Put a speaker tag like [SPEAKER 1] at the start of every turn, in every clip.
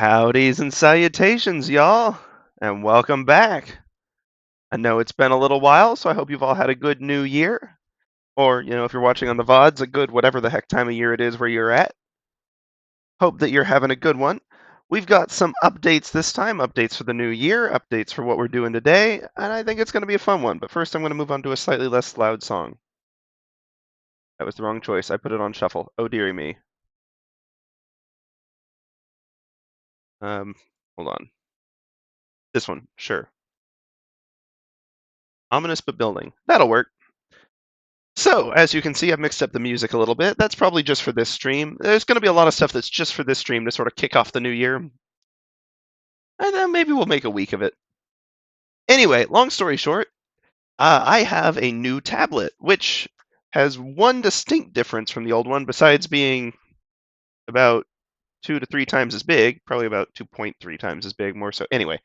[SPEAKER 1] Howdys and salutations, y'all, and welcome back. I know it's been a little while, so I hope you've all had a good new year. Or, if you're watching on the VODs, a good whatever the heck time of year it is where you're at. Hope that you're having a good one. We've got some updates this time, updates for the new year, updates for what we're doing today, and I think it's going to be a fun one. But first, I'm going to move on to a slightly less loud song. That was the wrong choice. I put it on shuffle. Oh, dearie me. Hold on. This one, sure. Ominous but building. That'll work. So, as you can see, I've mixed up the music a little bit. That's probably just for this stream. There's going to be a lot of stuff that's just for this stream to sort of kick off the new year. And then maybe we'll make a week of it. Anyway, long story short, I have a new tablet, which has one distinct difference from the old one, besides being about 2 to 3 times as big, probably about 2.3 times as big, more so. Anyway,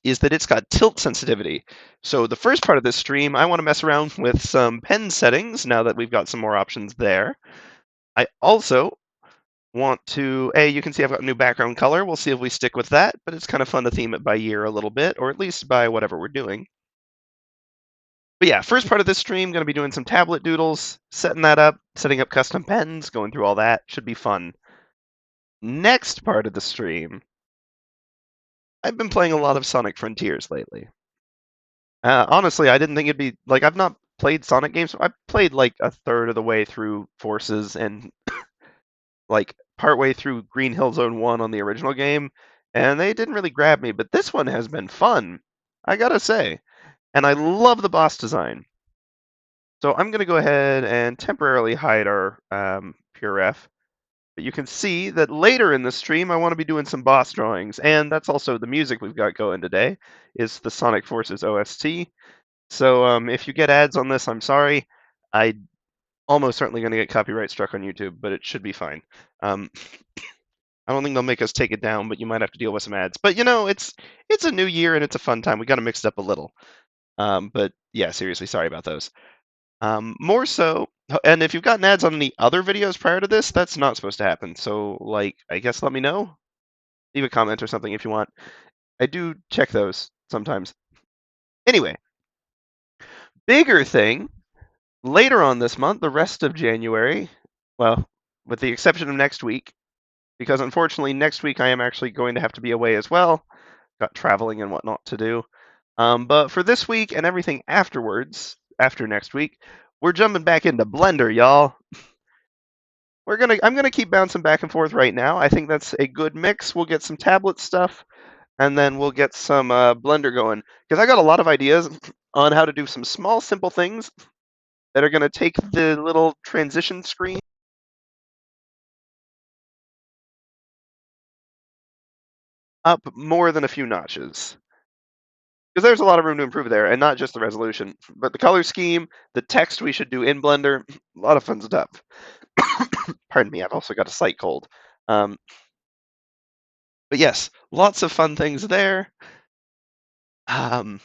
[SPEAKER 1] is that it's got tilt sensitivity. So the first part of this stream, I want to mess around with some pen settings now that we've got some more options there. I also want to, you can see I've got a new background color. We'll see if we stick with that, but it's kind of fun to theme it by year a little bit, or at least by whatever we're doing. But yeah, first part of this stream, going to be doing some tablet doodles, setting that up, setting up custom pens, going through all that. Should be fun. Next part of the stream, I've been playing a lot of Sonic Frontiers lately. Honestly, I didn't think it'd be, like, I've not played Sonic games. I've played like a third of the way through Forces and like partway through Green Hill Zone 1 on the original game, and they didn't really grab me, but this one has been fun, I gotta say. And I love the boss design. So I'm gonna go ahead and temporarily hide our PureRef. But you can see that later in the stream, I want to be doing some boss drawings, and that's also the music we've got going today, is the Sonic Forces OST. So if you get ads on this, I'm sorry. I almost certainly going to get copyright struck on YouTube, but it should be fine. I don't think they'll make us take it down, but you might have to deal with some ads. But it's a new year and it's a fun time. We got to mix it up a little. But yeah, seriously, sorry about those. More so, and if you've gotten ads on the other videos prior to this, that's not supposed to happen. So like, I guess let me know. Leave a comment or something if you want. I do check those sometimes. Anyway, bigger thing. Later on this month, the rest of January, well, with the exception of next week, because unfortunately next week I am actually going to have to be away as well. Got traveling and whatnot to do. But for this week and everything afterwards, after next week, we're jumping back into Blender, y'all. I'm gonna keep bouncing back and forth right now. I think that's a good mix. We'll get some tablet stuff, and then we'll get some Blender going. Because I got a lot of ideas on how to do some small, simple things that are gonna take the little transition screen up more than a few notches. Because there's a lot of room to improve there, and not just the resolution, but the color scheme, the text we should do in Blender, a lot of fun stuff. Pardon me, I've also got a slight cold. But yes, lots of fun things there. And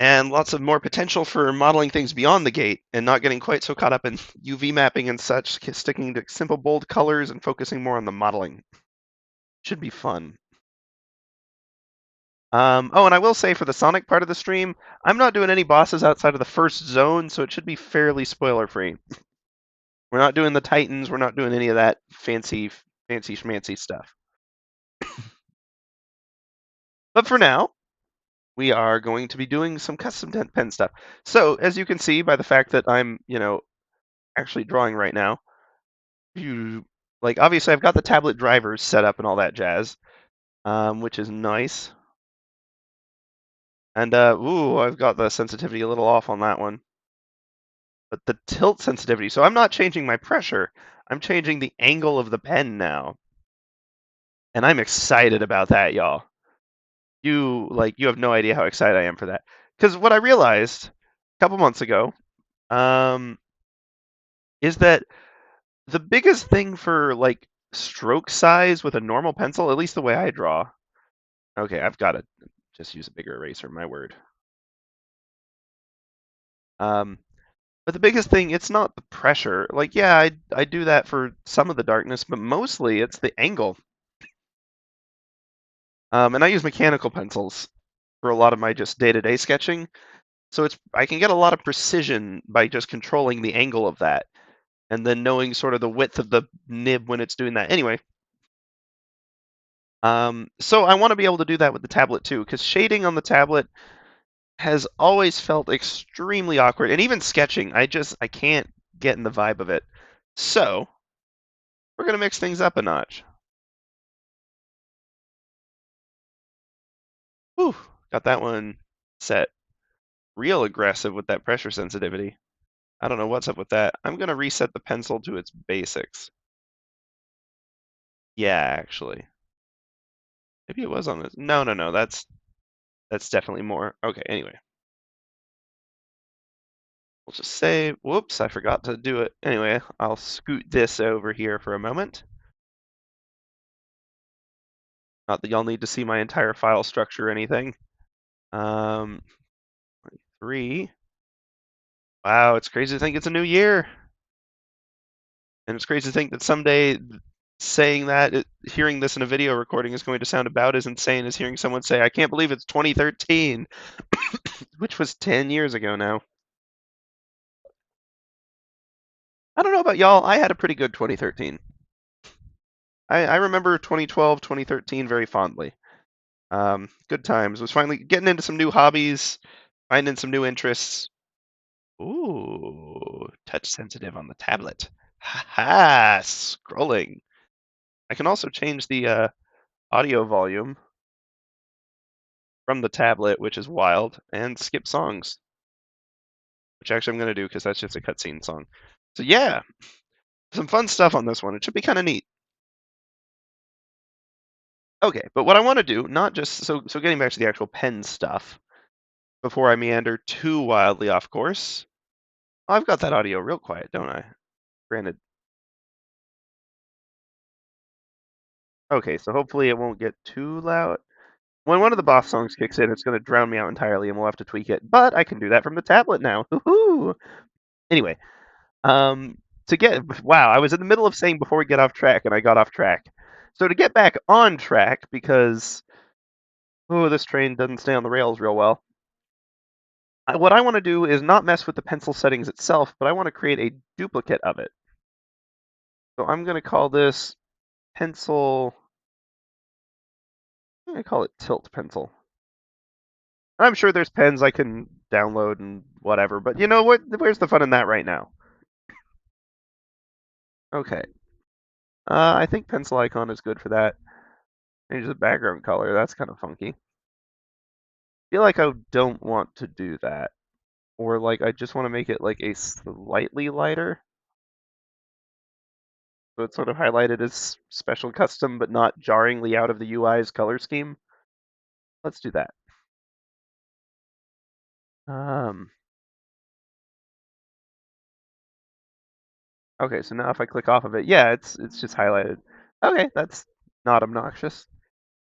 [SPEAKER 1] lots of more potential for modeling things beyond the gate and not getting quite so caught up in UV mapping and such, sticking to simple, bold colors and focusing more on the modeling. Should be fun. Oh, and I will say for the Sonic part of the stream, I'm not doing any bosses outside of the first zone, so it should be fairly spoiler-free. We're not doing the Titans. We're not doing any of that fancy schmancy stuff. But for now, we are going to be doing some custom pen stuff. So as you can see by the fact that I'm, actually drawing right now, obviously I've got the tablet drivers set up and all that jazz, which is nice. And I've got the sensitivity a little off on that one. But the tilt sensitivity, so I'm not changing my pressure, I'm changing the angle of the pen now. And I'm excited about that, y'all. You have no idea how excited I am for that. Because what I realized a couple months ago is that the biggest thing for stroke size with a normal pencil, at least the way I draw. Okay, I've got to just use a bigger eraser, my word. But the biggest thing, it's not the pressure. I do that for some of the darkness, but mostly it's the angle. And I use mechanical pencils for a lot of my just day-to-day sketching. So I can get a lot of precision by just controlling the angle of that and then knowing sort of the width of the nib when it's doing that. Anyway, so I want to be able to do that with the tablet too, because shading on the tablet has always felt extremely awkward, and even sketching, I can't get in the vibe of it. So we're gonna mix things up a notch. Whew, got that one set real aggressive with that pressure sensitivity. I don't know what's up with that. I'm gonna reset the pencil to its basics. Yeah, actually. Maybe it was on this. No, no, no. That's definitely more. Okay, anyway. We'll just say, whoops, I forgot to do it. Anyway, I'll scoot this over here for a moment. Not that y'all need to see my entire file structure or anything. Um, 3. Wow, it's crazy to think it's a new year. And it's crazy to think that someday saying that, hearing this in a video recording is going to sound about as insane as hearing someone say, I can't believe it's 2013, which was 10 years ago now. I don't know about y'all, I had a pretty good 2013. I remember 2012, 2013 very fondly. Good times. Was finally getting into some new hobbies, finding some new interests. Ooh, touch sensitive on the tablet. Ha ha, scrolling. I can also change the audio volume from the tablet, which is wild, and skip songs, which actually I'm going to do because that's just a cutscene song. So yeah, some fun stuff on this one. It should be kind of neat. Okay, but what I want to do, not just so getting back to the actual pen stuff before I meander too wildly off course. I've got that audio real quiet, don't I? Granted. Okay, so hopefully it won't get too loud. When one of the boss songs kicks in, it's going to drown me out entirely, and we'll have to tweak it. But I can do that from the tablet now. Woohoo! Anyway, um, to get wow, I was in the middle of saying before we get off track, and I got off track. So to get back on track, because this train doesn't stay on the rails real well. What I want to do is not mess with the pencil settings itself, but I want to create a duplicate of it. So I'm going to call this pencil. I'm going to call it tilt pencil. I'm sure there's pens I can download and whatever, but you know what? Where's the fun in that right now? Okay. I think pencil icon is good for that. Change the background color. That's kind of funky. Feel like I don't want to do that. Or like I just want to make it like a slightly lighter. So it's sort of highlighted as special custom, but not jarringly out of the UI's color scheme. Let's do that. Um, okay, so now if I click off of it, yeah, it's just highlighted. Okay, that's not obnoxious.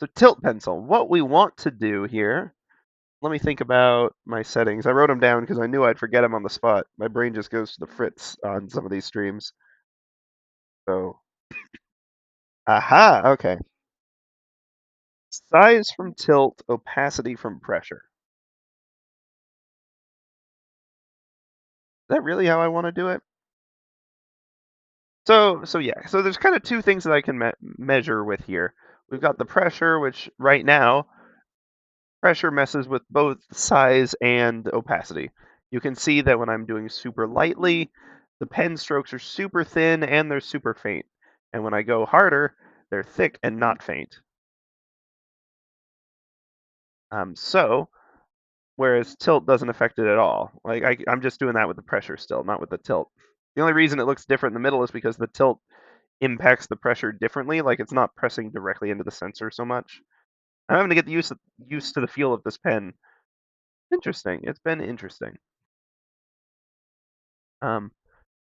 [SPEAKER 1] So tilt pencil, what we want to do here, let me think about my settings. I wrote them down because I knew I'd forget them on the spot. My brain just goes to the fritz on some of these streams. So, aha, okay. Size from tilt, opacity from pressure. Is that really how I want to do it? So yeah, so there's kind of two things that I can measure with here. We've got the pressure, which right now, pressure messes with both size and opacity. You can see that when I'm doing super lightly, the pen strokes are super thin and they're super faint. And when I go harder, they're thick and not faint. So, whereas tilt doesn't affect it at all. Like I'm just doing that with the pressure still, not with the tilt. The only reason it looks different in the middle is because the tilt impacts the pressure differently. Like it's not pressing directly into the sensor so much. I'm having to get used to the feel of this pen. Interesting. It's been interesting. Um,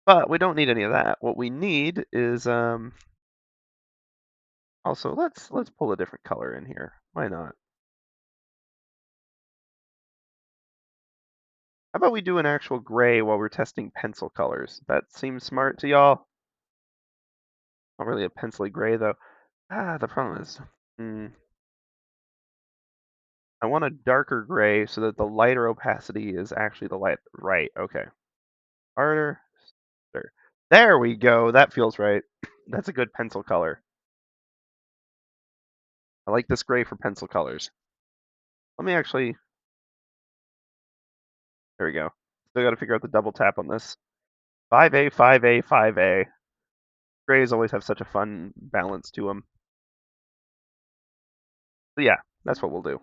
[SPEAKER 1] but we don't need any of that. What we need is also let's pull a different color in here. Why not? How about we do an actual gray while we're testing pencil colors? That seems smart to y'all. Not really a pencily gray though. The problem is, I want a darker gray so that the lighter opacity is actually the light. Right, okay. Harder. There. There we go. That feels right. That's a good pencil color. I like this gray for pencil colors. Let me actually. There we go. Still got to figure out the double tap on this. 5A, 5A, 5A. Grays always have such a fun balance to them. So yeah, that's what we'll do.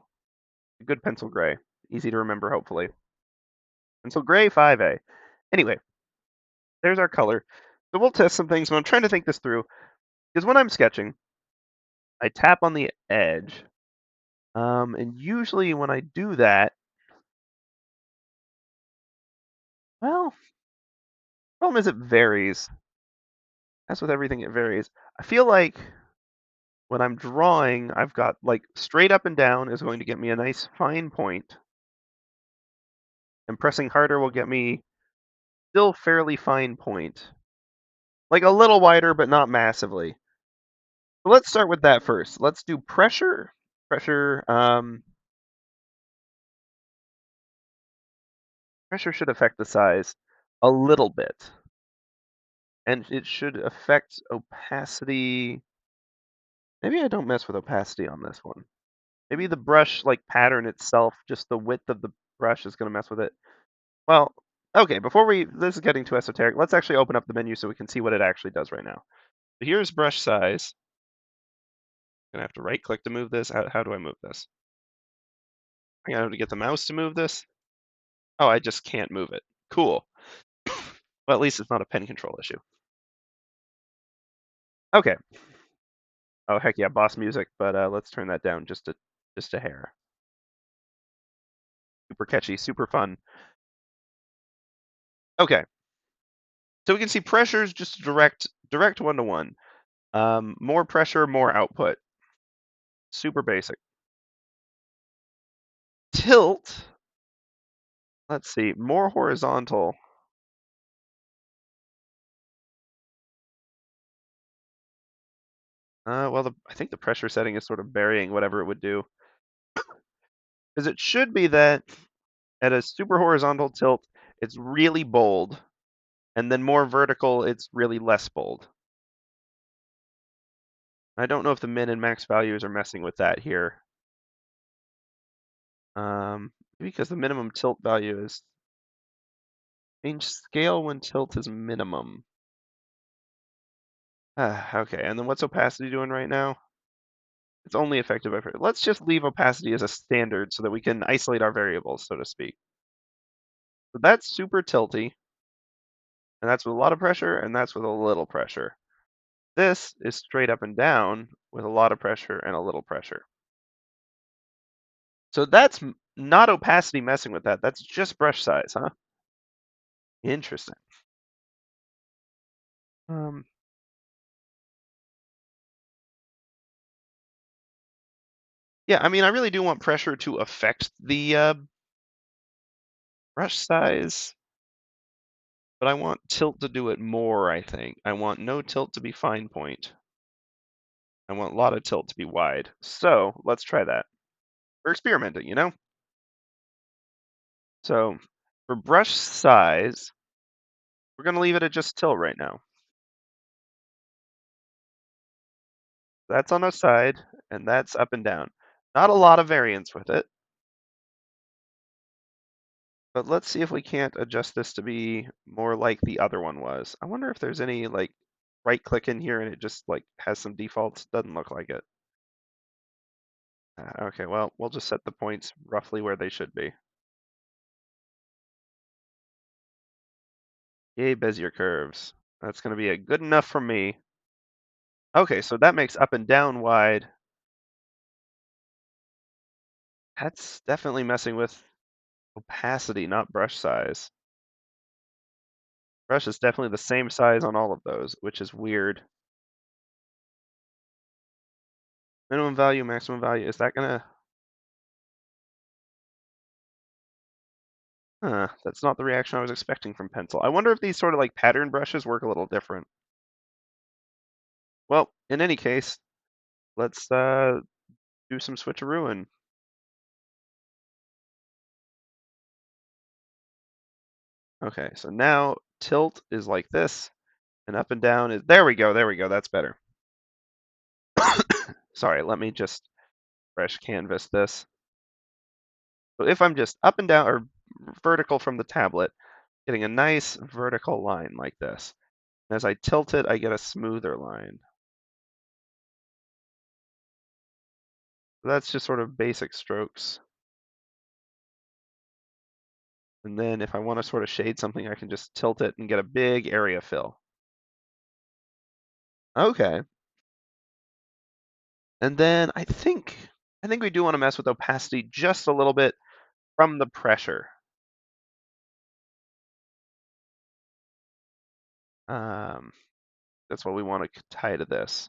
[SPEAKER 1] A good pencil gray. Easy to remember, hopefully. Pencil gray, 5A. Anyway, there's our color. So we'll test some things, but I'm trying to think this through. Because when I'm sketching, I tap on the edge. And usually when I do that, well, problem is it varies. As with everything, it varies. I feel like when I'm drawing, I've got like straight up and down is going to get me a nice fine point, and pressing harder will get me still fairly fine point. Like a little wider, but not massively. So let's start with that first. Let's do pressure. Pressure. Pressure should affect the size a little bit, and it should affect opacity. Maybe I don't mess with opacity on this one. Maybe the brush like pattern itself, just the width of the brush is going to mess with it. Well, okay, before this is getting too esoteric, let's actually open up the menu so we can see what it actually does right now. So here's brush size. I'm gonna have to right click to move this. How do I move this? I gotta have to get the mouse to move this. Oh, I just can't move it. Cool. Well, at least it's not a pen control issue. Okay. Oh heck yeah, boss music, but let's turn that down just a hair. Super catchy, super fun. Okay. So we can see pressure is just direct one to one. More pressure, more output. Super basic. Tilt. Let's see, more horizontal. Well, I think the pressure setting is sort of burying whatever it would do, because it should be that at a super horizontal tilt, it's really bold, and then more vertical, it's really less bold. I don't know if the min and max values are messing with that here. Because the minimum tilt value is change scale when tilt is minimum. Okay, and then what's opacity doing right now? It's only effective by. Let's just leave opacity as a standard so that we can isolate our variables, so to speak. So that's super tilty, and that's with a lot of pressure, and that's with a little pressure. This is straight up and down with a lot of pressure and a little pressure. So that's not opacity messing with that. That's just brush size, huh? Interesting. Um, yeah, I mean, I really do want pressure to affect the brush size, but I want tilt to do it more, I think. I want no tilt to be fine point. I want a lot of tilt to be wide. So let's try that. We're experimenting, you know? So for brush size, we're going to leave it at just tilt right now. That's on a side, and that's up and down. Not a lot of variance with it, but let's see if we can't adjust this to be more like the other one was. I wonder if there's any, like, right click in here and it just, like, has some defaults. Doesn't look like it. Okay, well, we'll just set the points roughly where they should be. Yay, Bezier curves. That's going to be a good enough for me. Okay, so that makes up and down wide. That's definitely messing with opacity, not brush size. Brush is definitely the same size on all of those, which is weird. Minimum value, maximum value, is that gonna... That's not the reaction I was expecting from pencil. I wonder if these sort of like pattern brushes work a little different. Well, in any case, let's do some switcherooing. Okay, so now tilt is like this, and up and down is there we go, there we go, that's better. Sorry, let me just fresh canvas this. So if I'm just up and down or vertical from the tablet, getting a nice vertical line like this. As I tilt it, I get a smoother line. So that's just sort of basic strokes. And then if I want to sort of shade something, I can just tilt it and get a big area fill. Okay. And then I think we do want to mess with opacity just a little bit from the pressure. Um, that's what we want to tie to this.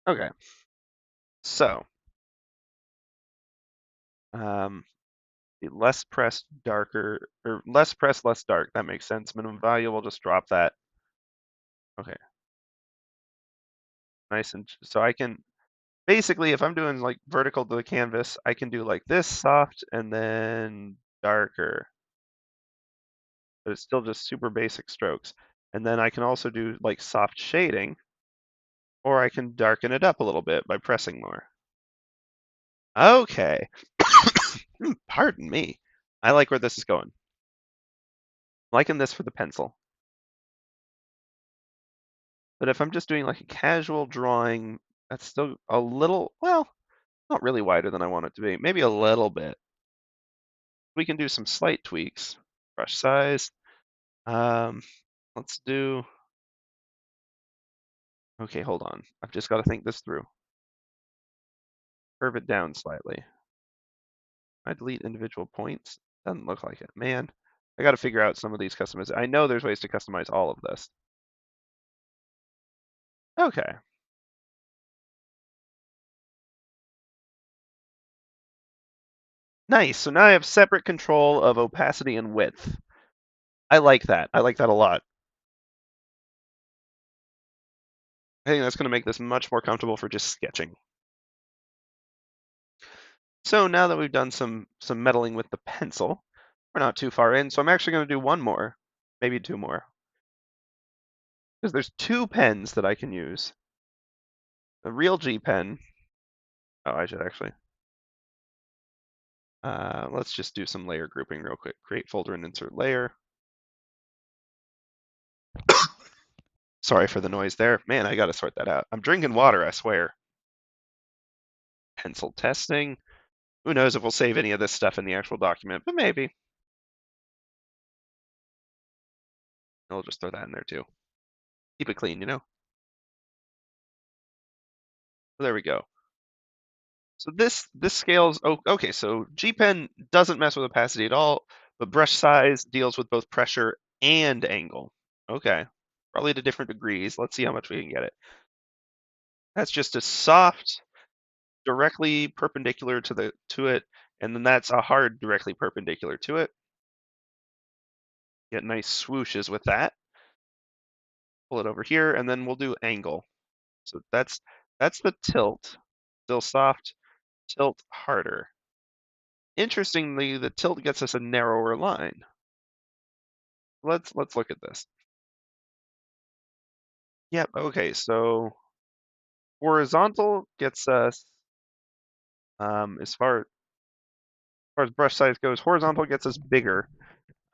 [SPEAKER 1] Okay. So, um, the less pressed, darker, or less pressed, less dark. That makes sense. Minimum value, we'll just drop that. Okay. Nice and so I can basically, if I'm doing like vertical to the canvas, I can do like this soft and then darker, but it's still just super basic strokes. And then I can also do like soft shading, or I can darken it up a little bit by pressing more. Okay. Pardon me. I like where this is going. Liking this for the pencil. But if I'm just doing like a casual drawing, that's still a little, well, not really wider than I want it to be. Maybe a little bit. We can do some slight tweaks. Brush size. Um, let's do. Okay, hold on. I've just got to think this through. Curve it down slightly. I delete individual points. Doesn't look like it. Man, I got to figure out some of these customizations. I know there's ways to customize all of this. Okay. Nice. So now I have separate control of opacity and width. I like that. I like that a lot. I think that's going to make this much more comfortable for just sketching. So now that we've done some meddling with the pencil, we're not too far in. So I'm actually going to do one more, maybe two more, because there's two pens that I can use. A real G pen. Oh, I should actually. Let's just do some layer grouping real quick. Create folder and insert layer. Sorry for the noise there. Man, I got to sort that out. I'm drinking water, I swear. Pencil testing. Who knows if we'll save any of this stuff in the actual document, but maybe. I'll just throw that in there too. Keep it clean, you know? There we go. So this scales. Oh, okay. So G Pen doesn't mess with opacity at all, but brush size deals with both pressure and angle. Okay, probably to different degrees. Let's see how much we can get it. That's just a soft, directly perpendicular to it, and then that's a hard directly perpendicular to it. Get nice swooshes with that. Pull it over here, and then we'll do angle. So that's the tilt. Still soft, tilt harder. Interestingly, the tilt gets us a narrower line. Let's look at this. Yep, okay, so horizontal gets us as far as brush size goes, horizontal gets us bigger.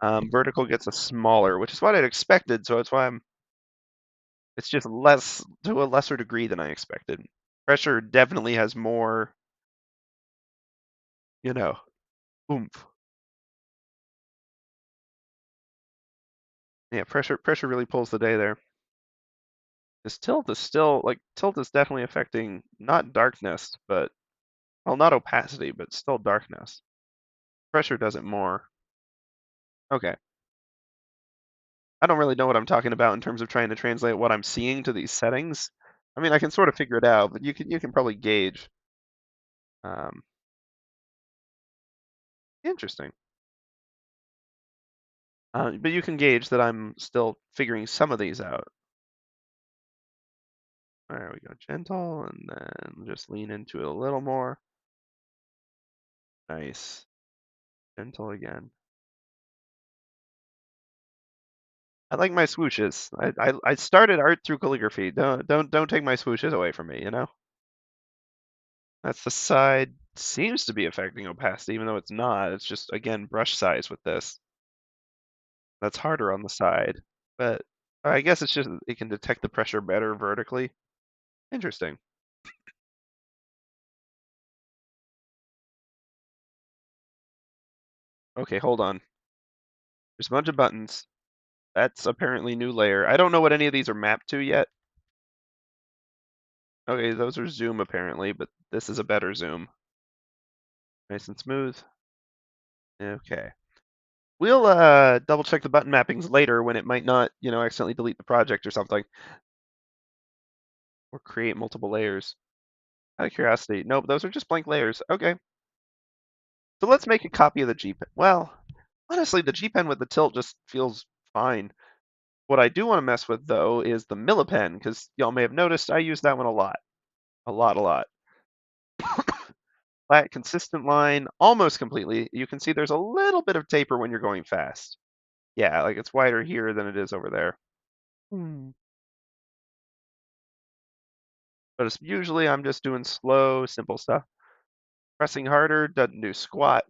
[SPEAKER 1] Vertical gets us smaller, which is what I'd expected, so that's why it's just less to a lesser degree than I expected. Pressure definitely has more, you know, oomph. Yeah, pressure really pulls the day there. This tilt is still like tilt is definitely affecting not darkness, but well, not opacity, but still darkness. Pressure does it more. Okay. I don't really know what I'm talking about in terms of trying to translate what I'm seeing to these settings. I mean, I can sort of figure it out, but you can probably gauge. Um, Interesting. But you can gauge that I'm still figuring some of these out. There we go, gentle, and then just lean into it a little more. Nice. Gentle again. I like my swooshes. I started art through calligraphy. Don't take my swooshes away from me, you know? That's the side seems to be affecting opacity, even though it's not. It's just, again, brush size with this. That's harder on the side. But I guess it's just it can detect the pressure better vertically. Interesting. Okay, hold on. There's a bunch of buttons. That's apparently new layer. I don't know what any of these are mapped to yet. Okay, those are zoom apparently, but this is a better zoom. Nice and smooth. Okay. We'll double check the button mappings later when it might not, accidentally delete the project or something. Or create multiple layers. Out of curiosity. Nope, those are just blank layers. Okay. So let's make a copy of the G pen. Well, honestly, the G pen with the tilt just feels fine. What I do want to mess with though is the Millipen, because y'all may have noticed I use that one a lot. A lot, a lot. Flat, consistent line, almost completely. You can see there's a little bit of taper when you're going fast. Yeah, like it's wider here than it is over there. Hmm. But it's usually I'm just doing slow, simple stuff. Pressing harder doesn't do squat.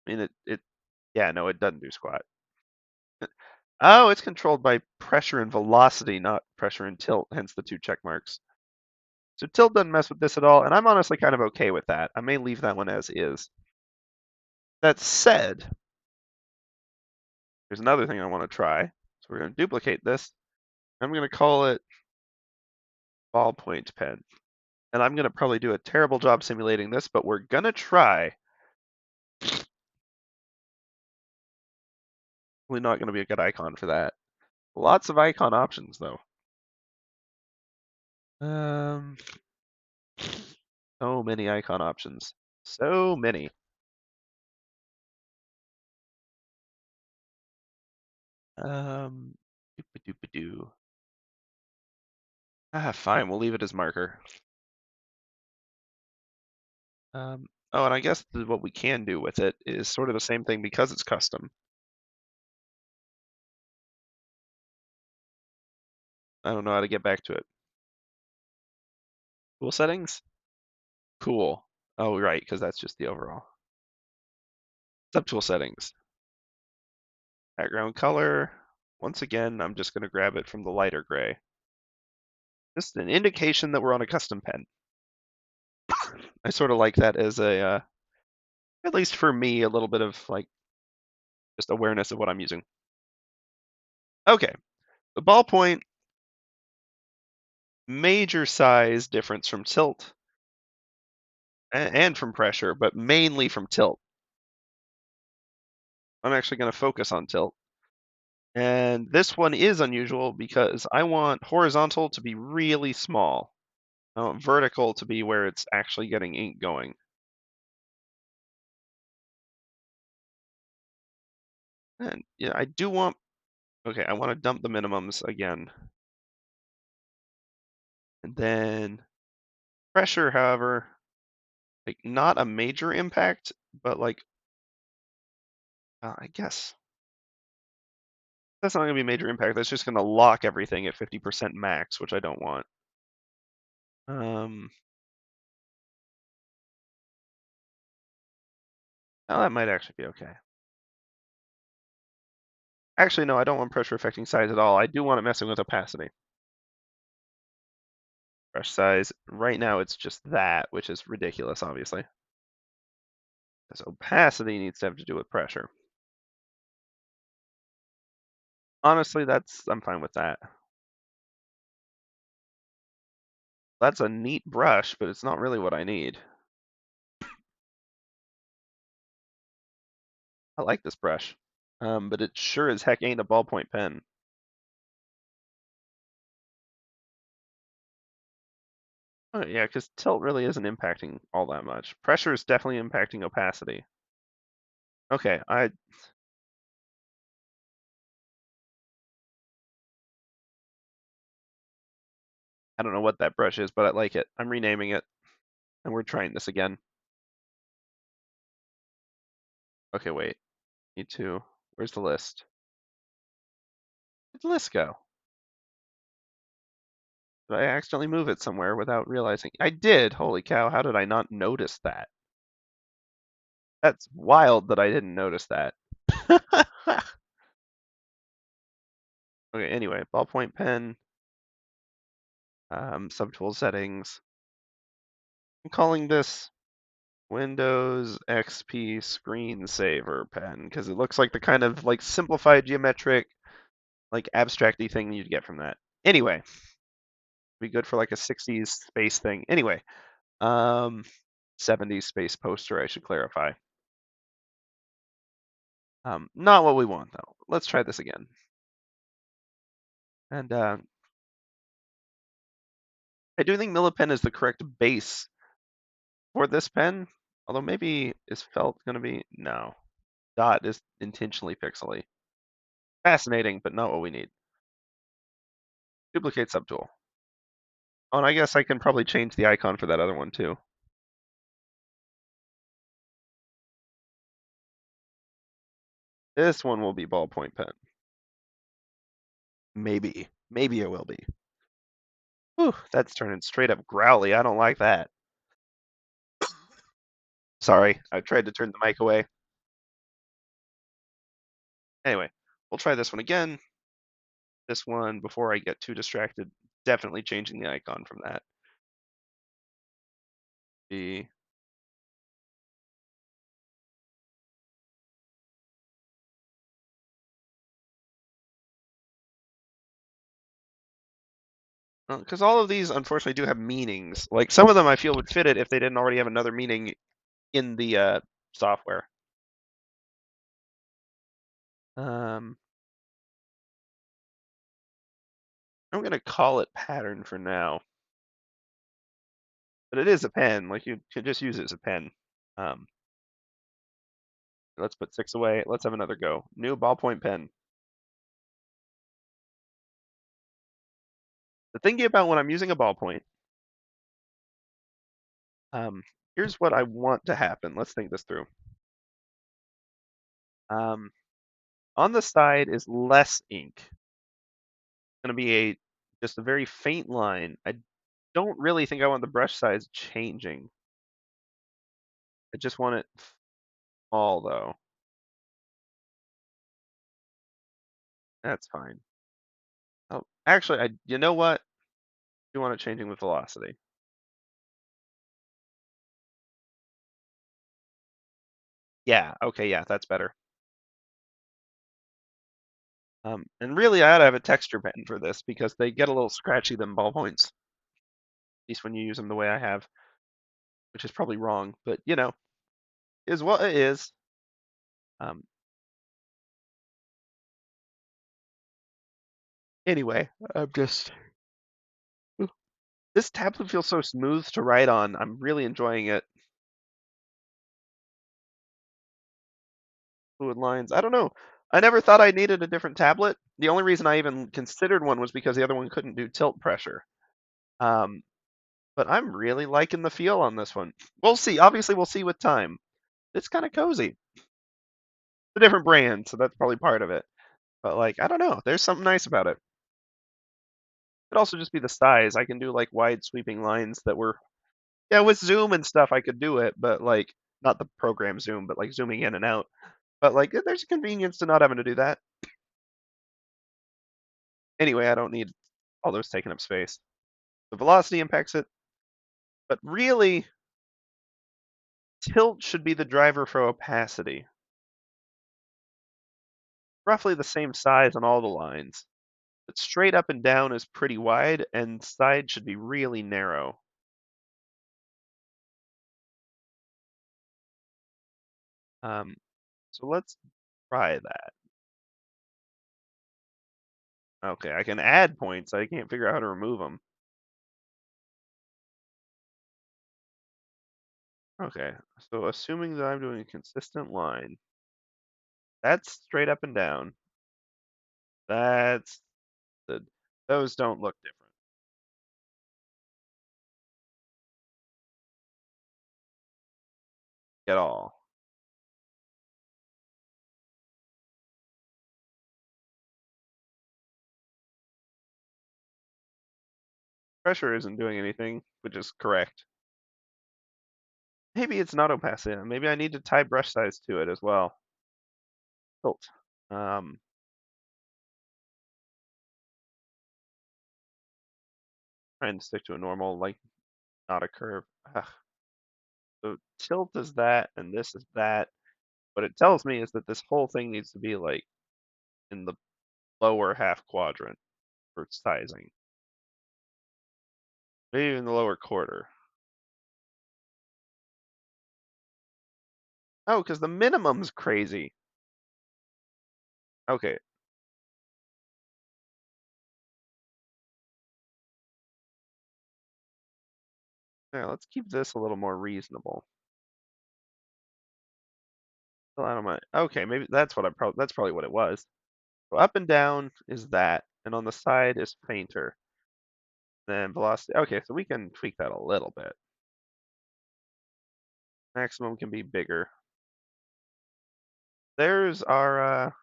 [SPEAKER 1] I mean, yeah, no, it doesn't do squat. Oh, it's controlled by pressure and velocity, not pressure and tilt, hence the two check marks. So tilt doesn't mess with this at all, and I'm honestly kind of okay with that. I may leave that one as is. That said, there's another thing I want to try. So we're going to duplicate this. I'm going to call it ballpoint pen. And I'm going to probably do a terrible job simulating this, but we're going to try. Probably not going to be a good icon for that. Lots of icon options, though. Um, so many icon options. So many. Um, doo. Ah, fine. We'll leave it as marker. Oh, and I guess what we can do with it is sort of the same thing because it's custom. I don't know how to get back to it. Tool settings? Cool. Oh, right, because that's just the overall. Subtool settings. Background color. Once again, I'm just going to grab it from the lighter gray. Just an indication that we're on a custom pen. I sort of like that as a, at least for me, a little bit of like just awareness of what I'm using. Okay, the ballpoint, major size difference from tilt and from pressure, but mainly from tilt. I'm actually going to focus on tilt. And this one is unusual because I want horizontal to be really small. I want vertical to be where it's actually getting ink going. And yeah, I do want, okay, I want to dump the minimums again. And then pressure, however, like not a major impact, but like, I guess that's not going to be a major impact. That's just going to lock everything at 50% max, which I don't want. Um, Now that might actually be okay. Actually, no, I don't want pressure affecting size at all. I do want it messing with opacity. Brush size, right now it's just that, which is ridiculous, obviously. Because opacity needs to have to do with pressure. Honestly, I'm fine with that. That's a neat brush, but it's not really what I need. I like this brush, but it sure as heck ain't a ballpoint pen. Oh, yeah, because tilt really isn't impacting all that much. Pressure is definitely impacting opacity. Okay, I don't know what that brush is, but I like it. I'm renaming it, and we're trying this again. Okay, wait. Need to. Where's the list? Where'd the list go? Did I accidentally move it somewhere without realizing? I did. Holy cow! How did I not notice that? That's wild that I didn't notice that. Okay. Anyway, ballpoint pen. Subtool settings. I'm calling this Windows XP screensaver pen because it looks like the kind of like simplified geometric, like abstracty thing you'd get from that. Anyway, be good for like a 60s space thing. Anyway, um, 70s space poster, I should clarify. Not what we want though. Let's try this again. And I do think Millipen is the correct base for this pen. Although maybe is felt going to be no. Dot is intentionally pixely. Fascinating, but not what we need. Duplicate subtool. Oh, and I guess I can probably change the icon for that other one too. This one will be ballpoint pen. Maybe. Maybe it will be. Whew, that's turning straight up growly. I don't like that. Sorry, I tried to turn the mic away. Anyway, we'll try this one again. This one, before I get too distracted, definitely changing the icon from that. The because all of these unfortunately do have meanings. Like some of them I feel would fit it if they didn't already have another meaning in the software. Um, I'm gonna call it pattern for now, but it is a pen. Like you could just use it as a pen. Um, let's put 6 away. Let's have another go. New ballpoint pen. The thing about when I'm using a ballpoint, um, here's what I want to happen. Let's think this through. Um, on the side is less ink. It's going to be just a very faint line. I don't really think I want the brush size changing. I just want it small though. That's fine. Oh, actually, you know what? You want it changing with velocity. Yeah. Okay. Yeah, that's better. And really, I ought to have a texture pen for this because they get a little scratchy than ballpoints. At least when you use them the way I have, which is probably wrong, but is what it is. Um, anyway, I'm just this tablet feels so smooth to write on. I'm really enjoying it. Fluid lines. I don't know. I never thought I needed a different tablet. The only reason I even considered one was because the other one couldn't do tilt pressure. Um, but I'm really liking the feel on this one. We'll see. Obviously, we'll see with time. It's kind of cozy. It's a different brand, so that's probably part of it. But like, I don't know. There's something nice about it. It could also just be the size. I can do like wide sweeping lines that were, yeah, with zoom and stuff I could do it, but like not the program zoom, but like zooming in and out. But like, there's a convenience to not having to do that. Anyway, I don't need all those taking up space. The velocity impacts it, but really, tilt should be the driver for opacity. Roughly the same size on all the lines. But straight up and down is pretty wide, and side should be really narrow. Um, so let's try that. Okay, I can add points. I can't figure out how to remove them. Okay, so assuming that I'm doing a consistent line, that's straight up and down. That's the, those don't look different at all. Pressure isn't doing anything, which is correct. Maybe it's not opaque. Maybe I need to tie brush size to it as well. Tilt. Um, Trying to stick to a normal, like not a curve. Ugh. So tilt is that, and this is that. What it tells me is that this whole thing needs to be like in the lower half quadrant for sizing. Maybe in the lower quarter. Oh, because the minimum's crazy. Okay, yeah, let's keep this a little more reasonable. Well, I don't mind. Okay, maybe that's what that's probably what it was. So up and down is that, and on the side is fainter. Then velocity. Okay, so we can tweak that a little bit. Maximum can be bigger. There's our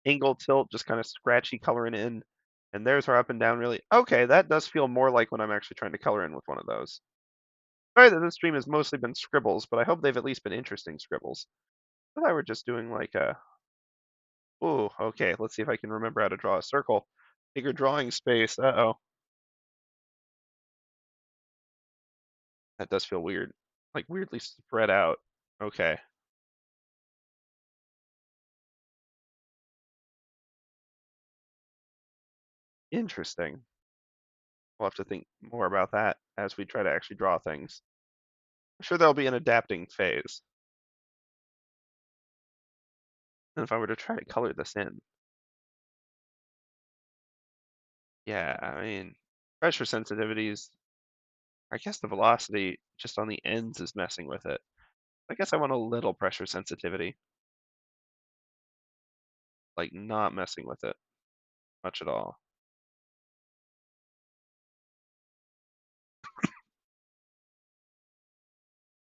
[SPEAKER 1] angle tilt, just kind of scratchy coloring in. And there's our up and down really. Okay, that does feel more like when I'm actually trying to color in with one of those. Sorry that this stream has mostly been scribbles, but I hope they've at least been interesting scribbles. If I were just doing like a, ooh, okay, let's see if I can remember how to draw a circle. Bigger drawing space. Uh-oh. That does feel weird. Like weirdly spread out. Okay. Interesting. We'll have to think more about that as we try to actually draw things. I'm sure there'll be an adapting phase. And if I were to try to color this in, yeah, I mean, pressure sensitivities, I guess the velocity just on the ends is messing with it. I guess I want a little pressure sensitivity, like not messing with it much at all.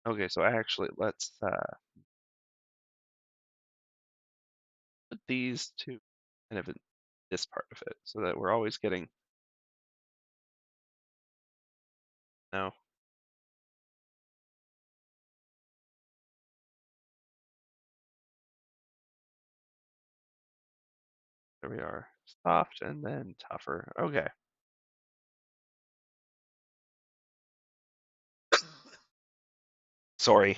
[SPEAKER 1] Okay, so actually let's put these two kind of in this part of it so that we're always getting, no, there we are. Soft and then tougher. Okay. Sorry.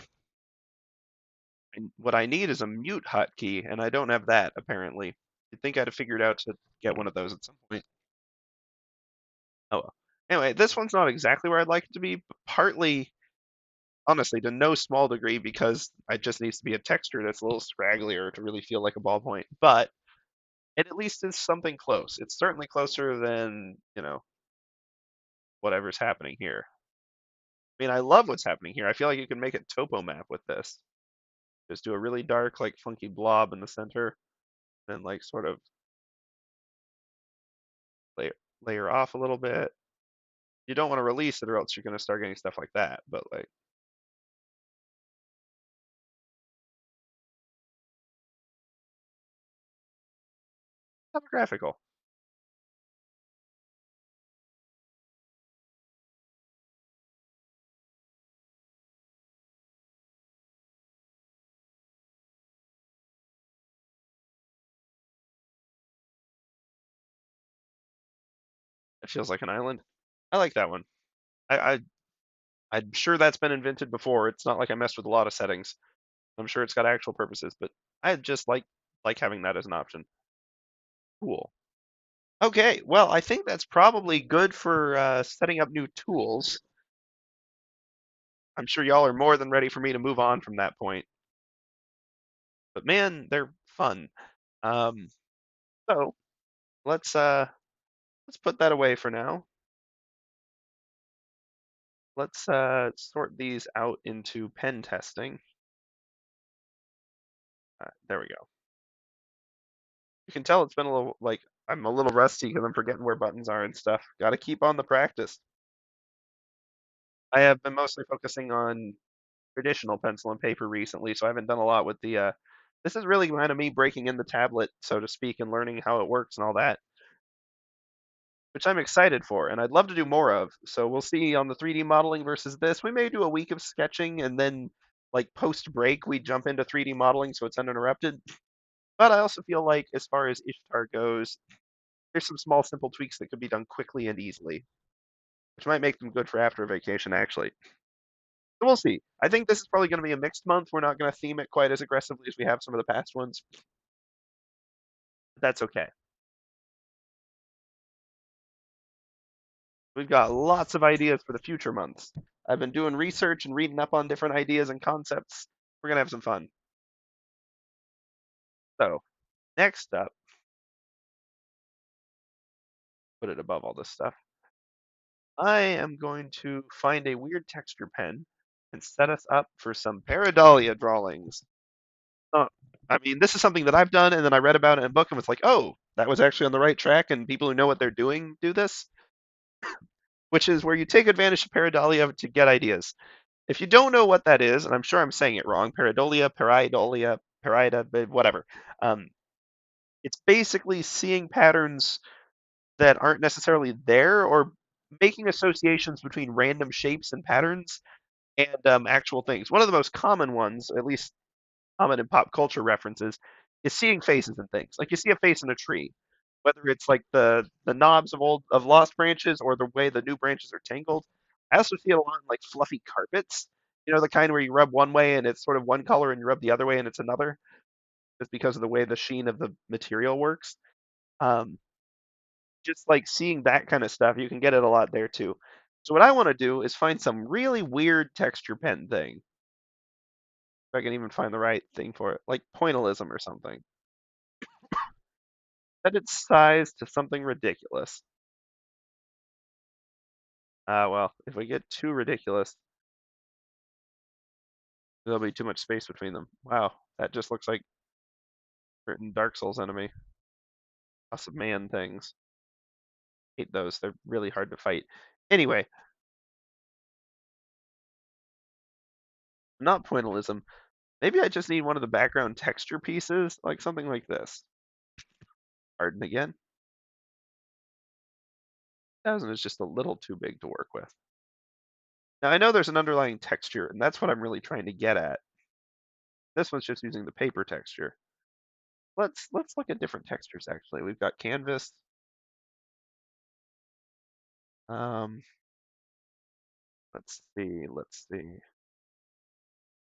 [SPEAKER 1] And what I need is a mute hotkey, and I don't have that apparently. You'd think I'd have figured out to get one of those at some point. Oh well. Anyway, this one's not exactly where I'd like it to be, but partly, honestly, to no small degree because it just needs to be a texture that's a little scragglier to really feel like a ballpoint. But it at least is something close. It's certainly closer than, whatever's happening here. I mean, I love what's happening here. I feel like you can make a topo map with this. Just do a really dark, like funky blob in the center, and like sort of layer layer off a little bit. You don't want to release it or else you're going to start getting stuff like that. But like topographical. It feels like an island. I like that one. I I'm sure that's been invented before. It's not like I messed with a lot of settings. I'm sure it's got actual purposes, but I just like having that as an option. Cool. Okay, well, I think that's probably good for setting up new tools. I'm sure y'all are more than ready for me to move on from that point. But man, they're fun. Um, so let's put that away for now. Let's sort these out into pen testing. There we go. You can tell it's been a little like I'm a little rusty because I'm forgetting where buttons are and stuff. Got to keep on the practice. I have been mostly focusing on traditional pencil and paper recently, so I haven't done a lot with the. This is really kind of me breaking in the tablet, so to speak, and learning how it works and all that. which I'm excited for, and I'd love to do more of. So we'll see on the 3D modeling versus this. We may do a week of sketching and then like post break we jump into 3D modeling so it's uninterrupted. But I also feel like as far as Ishtar goes, there's some small simple tweaks that could be done quickly and easily, which might make them good for after a vacation actually. So we'll see. I think this is probably going to be a mixed month. We're not going to theme it quite as aggressively as we have some of the past ones. But that's okay. We've got lots of ideas for the future months. I've been doing research and reading up on different ideas and concepts. We're going to have some fun. So, next up, put it above all this stuff. I am going to find a weird texture pen and set us up for some Pareidolia drawings. Uh, I mean, this is something that I've done, and then I read about it in a book and was like, oh, that was actually on the right track, and people who know what they're doing do this, which is where you take advantage of Pareidolia to get ideas. If you don't know what that is, and I'm sure I'm saying it wrong, Pareidolia, Pareida, whatever. Um, it's basically seeing patterns that aren't necessarily there or making associations between random shapes and patterns and actual things. One of the most common ones, at least common in pop culture references, is seeing faces and things. Like you see a face in a tree, whether it's like the knobs of lost branches or the way the new branches are tangled. I also see it a lot in like fluffy carpets. You know, the kind where you rub one way and it's sort of one color and you rub the other way and it's another, just because of the way the sheen of the material works. Um, just like seeing that kind of stuff, you can get it a lot there too. So what I want to do is find some really weird texture pen thing. If I can even find the right thing for it, like pointillism or something. Set its size to something ridiculous. Well, if we get too ridiculous, there'll be too much space between them. Wow, that just looks like certain Dark Souls enemy. Lots of man things. Hate those. They're really hard to fight. Anyway, not pointillism. Maybe I just need one of the background texture pieces, like something like this. Harden again. 1000 is just a little too big to work with. Now I know there's an underlying texture, and that's what I'm really trying to get at. This one's just using the paper texture. Let's look at different textures actually. We've got canvas. Um, let's see.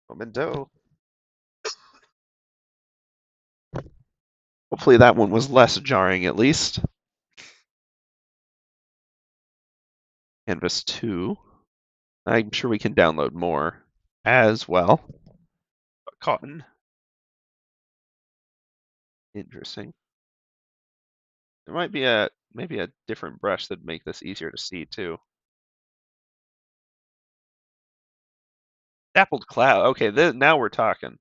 [SPEAKER 1] Memento. Hopefully that one was less jarring at least. Canvas 2. I'm sure we can download more as well. Cotton. Interesting. There might be maybe a different brush that'd make this easier to see too. Dappled cloud. Okay, now we're talking.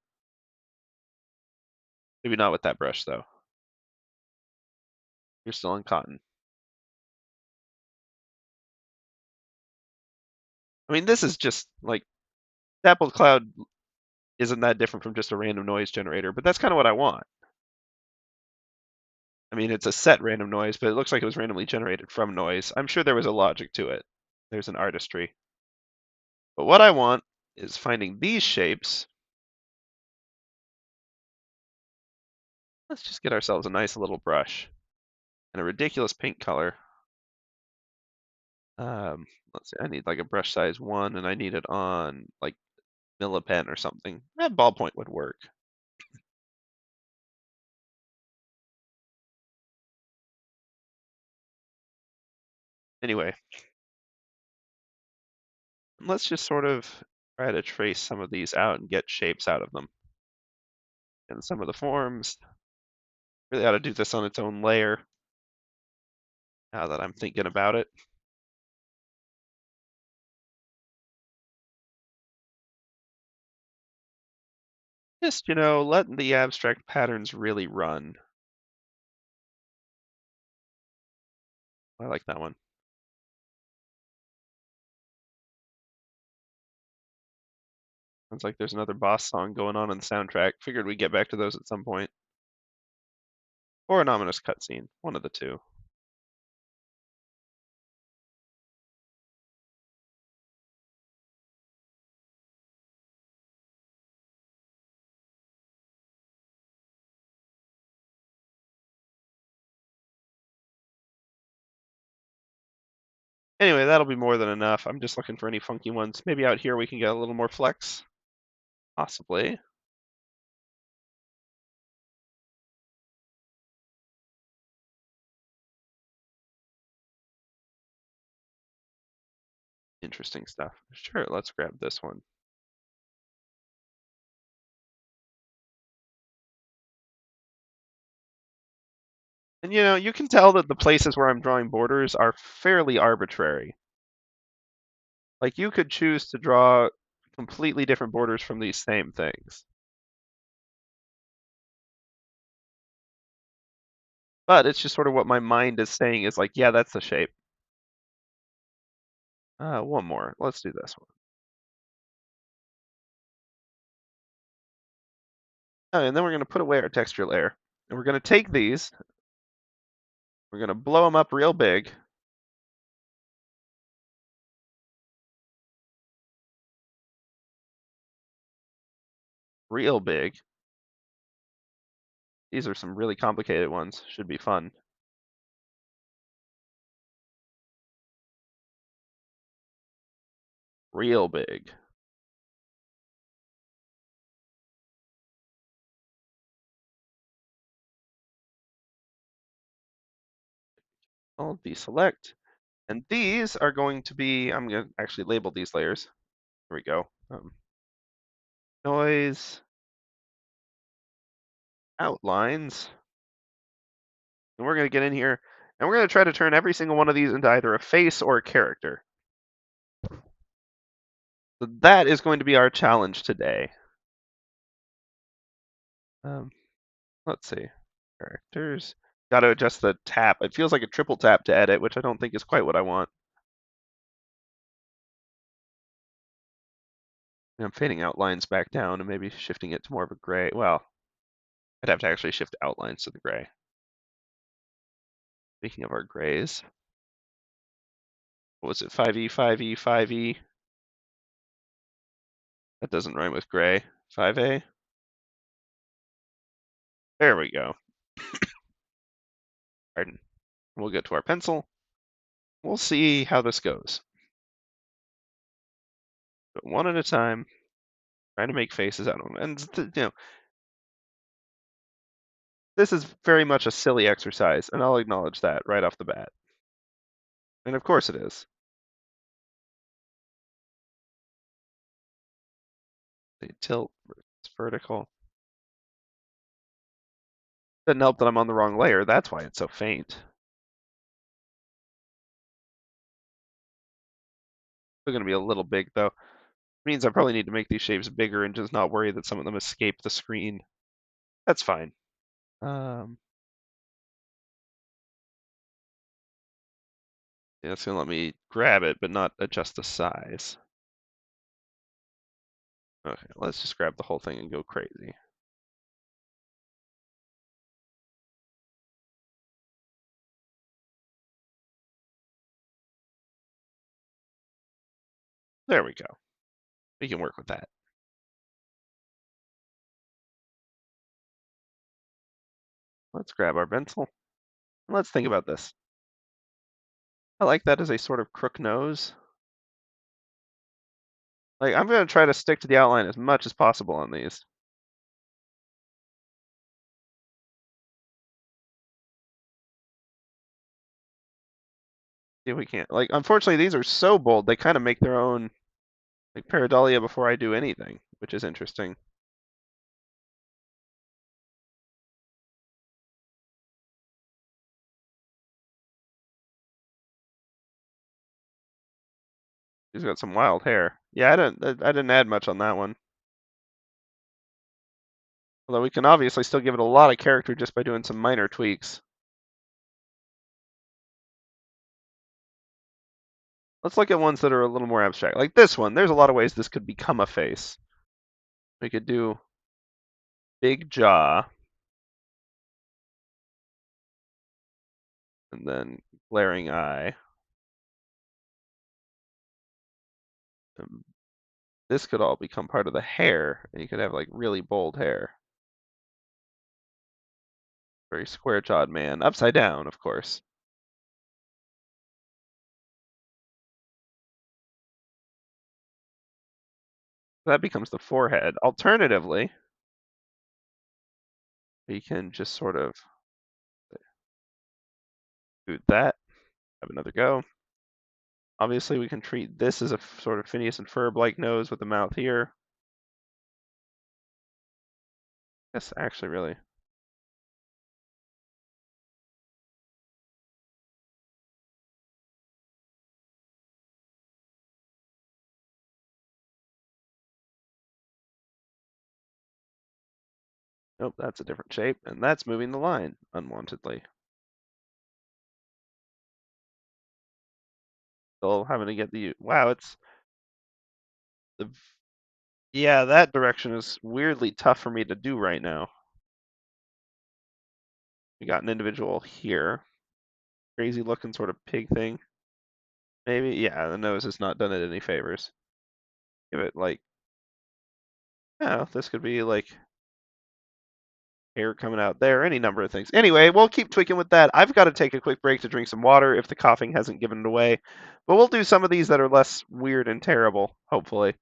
[SPEAKER 1] Maybe not with that brush though. You're still on cotton. I mean, this is just like dappled cloud isn't that different from just a random noise generator, but that's kind of what I want. I mean, it's a set random noise, but it looks like it was randomly generated from noise. I'm sure there was a logic to it. There's an artistry. But what I want is finding these shapes. Let's just get ourselves a nice little brush and a ridiculous pink color. Let's see, I need like a brush size 1, and I need it on like Millipen or something. That ballpoint would work. Anyway, let's just sort of try to trace some of these out and get shapes out of them. And some of the forms, really ought to do this on its own layer now that I'm thinking about it. Just, letting the abstract patterns really run. I like that one. Sounds like there's another boss song going on in the soundtrack. Figured we'd get back to those at some point. Or an ominous cutscene, one of the two. Anyway, that'll be more than enough. I'm just looking for any funky ones. Maybe out here we can get a little more flex. Possibly. Interesting stuff. Sure, let's grab this one. And you can tell that the places where I'm drawing borders are fairly arbitrary. Like you could choose to draw completely different borders from these same things. But it's just sort of what my mind is saying is like, yeah, that's the shape. One more. Let's do this one. Oh, and then we're going to put away our texture layer. And we're going to take these, we're going to blow them up real big. Real big. These are some really complicated ones. Should be fun. Real big. I'll deselect. And these are going to be, I'm going to actually label these layers. Here we go. Noise, outlines. And we're going to get in here and we're going to try to turn every single one of these into either a face or a character. So that is going to be our challenge today. Um, let's see. Characters. Got to adjust the tap. It feels like a triple tap to edit, which I don't think is quite what I want. And I'm fading outlines back down and maybe shifting it to more of a gray. Well, I'd have to actually shift outlines to the gray. Speaking of our grays, what was it? 5E, 5E, 5E. That doesn't rhyme with gray. 5A. There we go. Pardon. We'll get to our pencil. We'll see how this goes. But one at a time, trying to make faces out of them. And this is very much a silly exercise, and I'll acknowledge that right off the bat. And of course it is. The tilt versus vertical. Doesn't help that I'm on the wrong layer. That's why it's so faint. Still going to be a little big, though. Means I probably need to make these shapes bigger and just not worry that some of them escape the screen. That's fine. Yeah, it's gonna let me grab it, but not adjust the size. Okay, let's just grab the whole thing and go crazy. There we go. We can work with that. Let's grab our pencil. And let's think about this. I like that as a sort of crook nose. Like, I'm going to try to stick to the outline as much as possible on these. See if we can't. Like, unfortunately, these are so bold, they kind of make their own, like, pareidolia before I do anything, which is interesting. He's got some wild hair. Yeah, I didn't add much on that one. Although we can obviously still give it a lot of character just by doing some minor tweaks. Let's look at ones that are a little more abstract. Like this one, there's a lot of ways this could become a face. We could do big jaw, and then glaring eye. And this could all become part of the hair, and you could have like really bold hair. Very square-jawed man, upside down, of course. That becomes the forehead. Alternatively, we can just sort of boot that, have another go. Obviously, we can treat this as a sort of Phineas and Ferb-like nose with the mouth here. Yes, actually, really. Nope, that's a different shape, and that's moving the line unwantedly. Still having to get the wow, it's the yeah, that direction is weirdly tough for me to do right now. We got an individual here, crazy looking sort of pig thing. Maybe, yeah, the nose has not done it any favors. Give it like, oh, this could be like hair coming out there, any number of things. Anyway, we'll keep tweaking with that. I've got to take a quick break to drink some water if the coughing hasn't given it away. But we'll do some of these that are less weird and terrible, hopefully.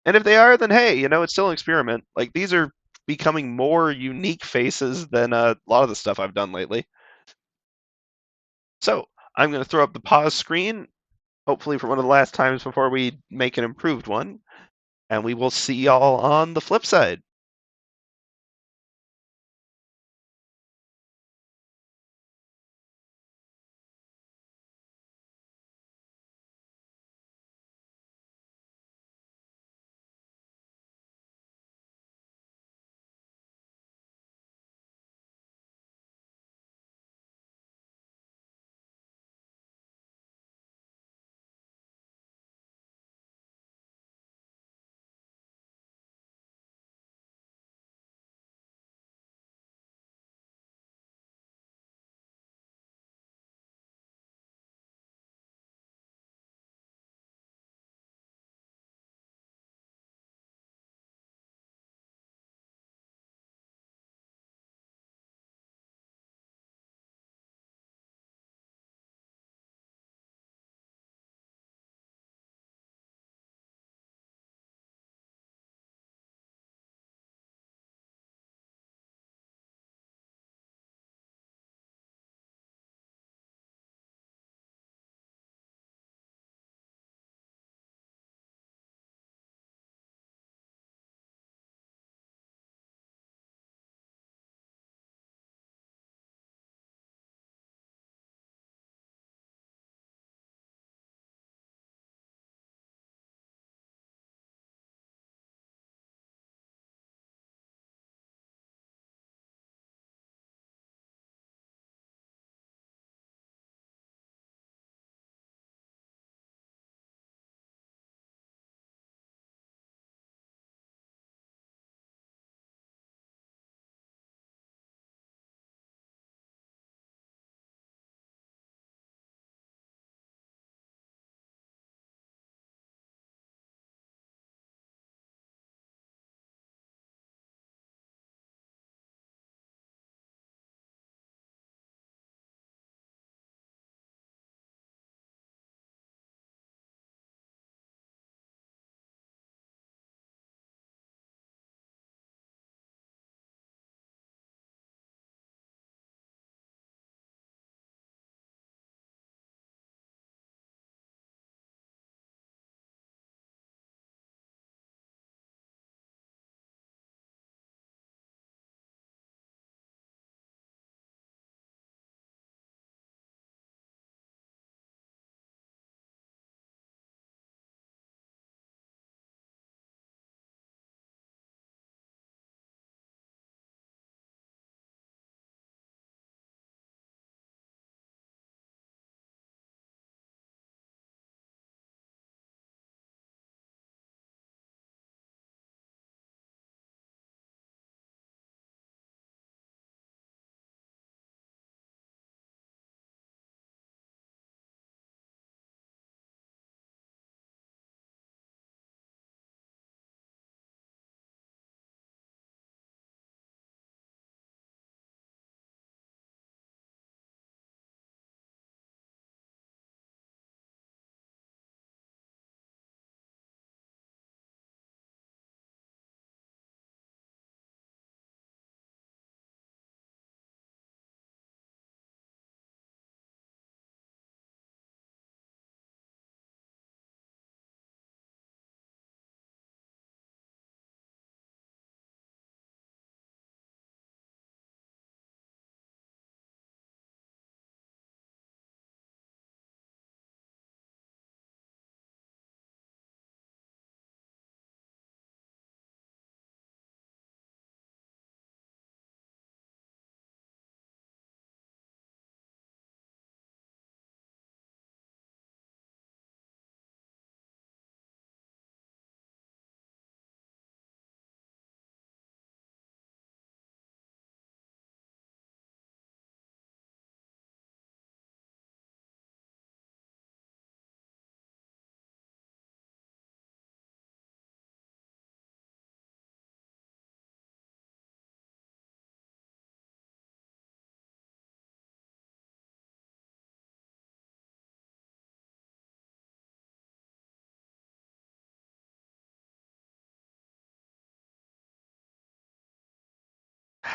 [SPEAKER 1] And if they are, then hey, it's still an experiment. Like these are becoming more unique faces than a lot of the stuff I've done lately. So I'm going to throw up the pause screen, hopefully for one of the last times before we make an improved one. And we will see y'all on the flip side.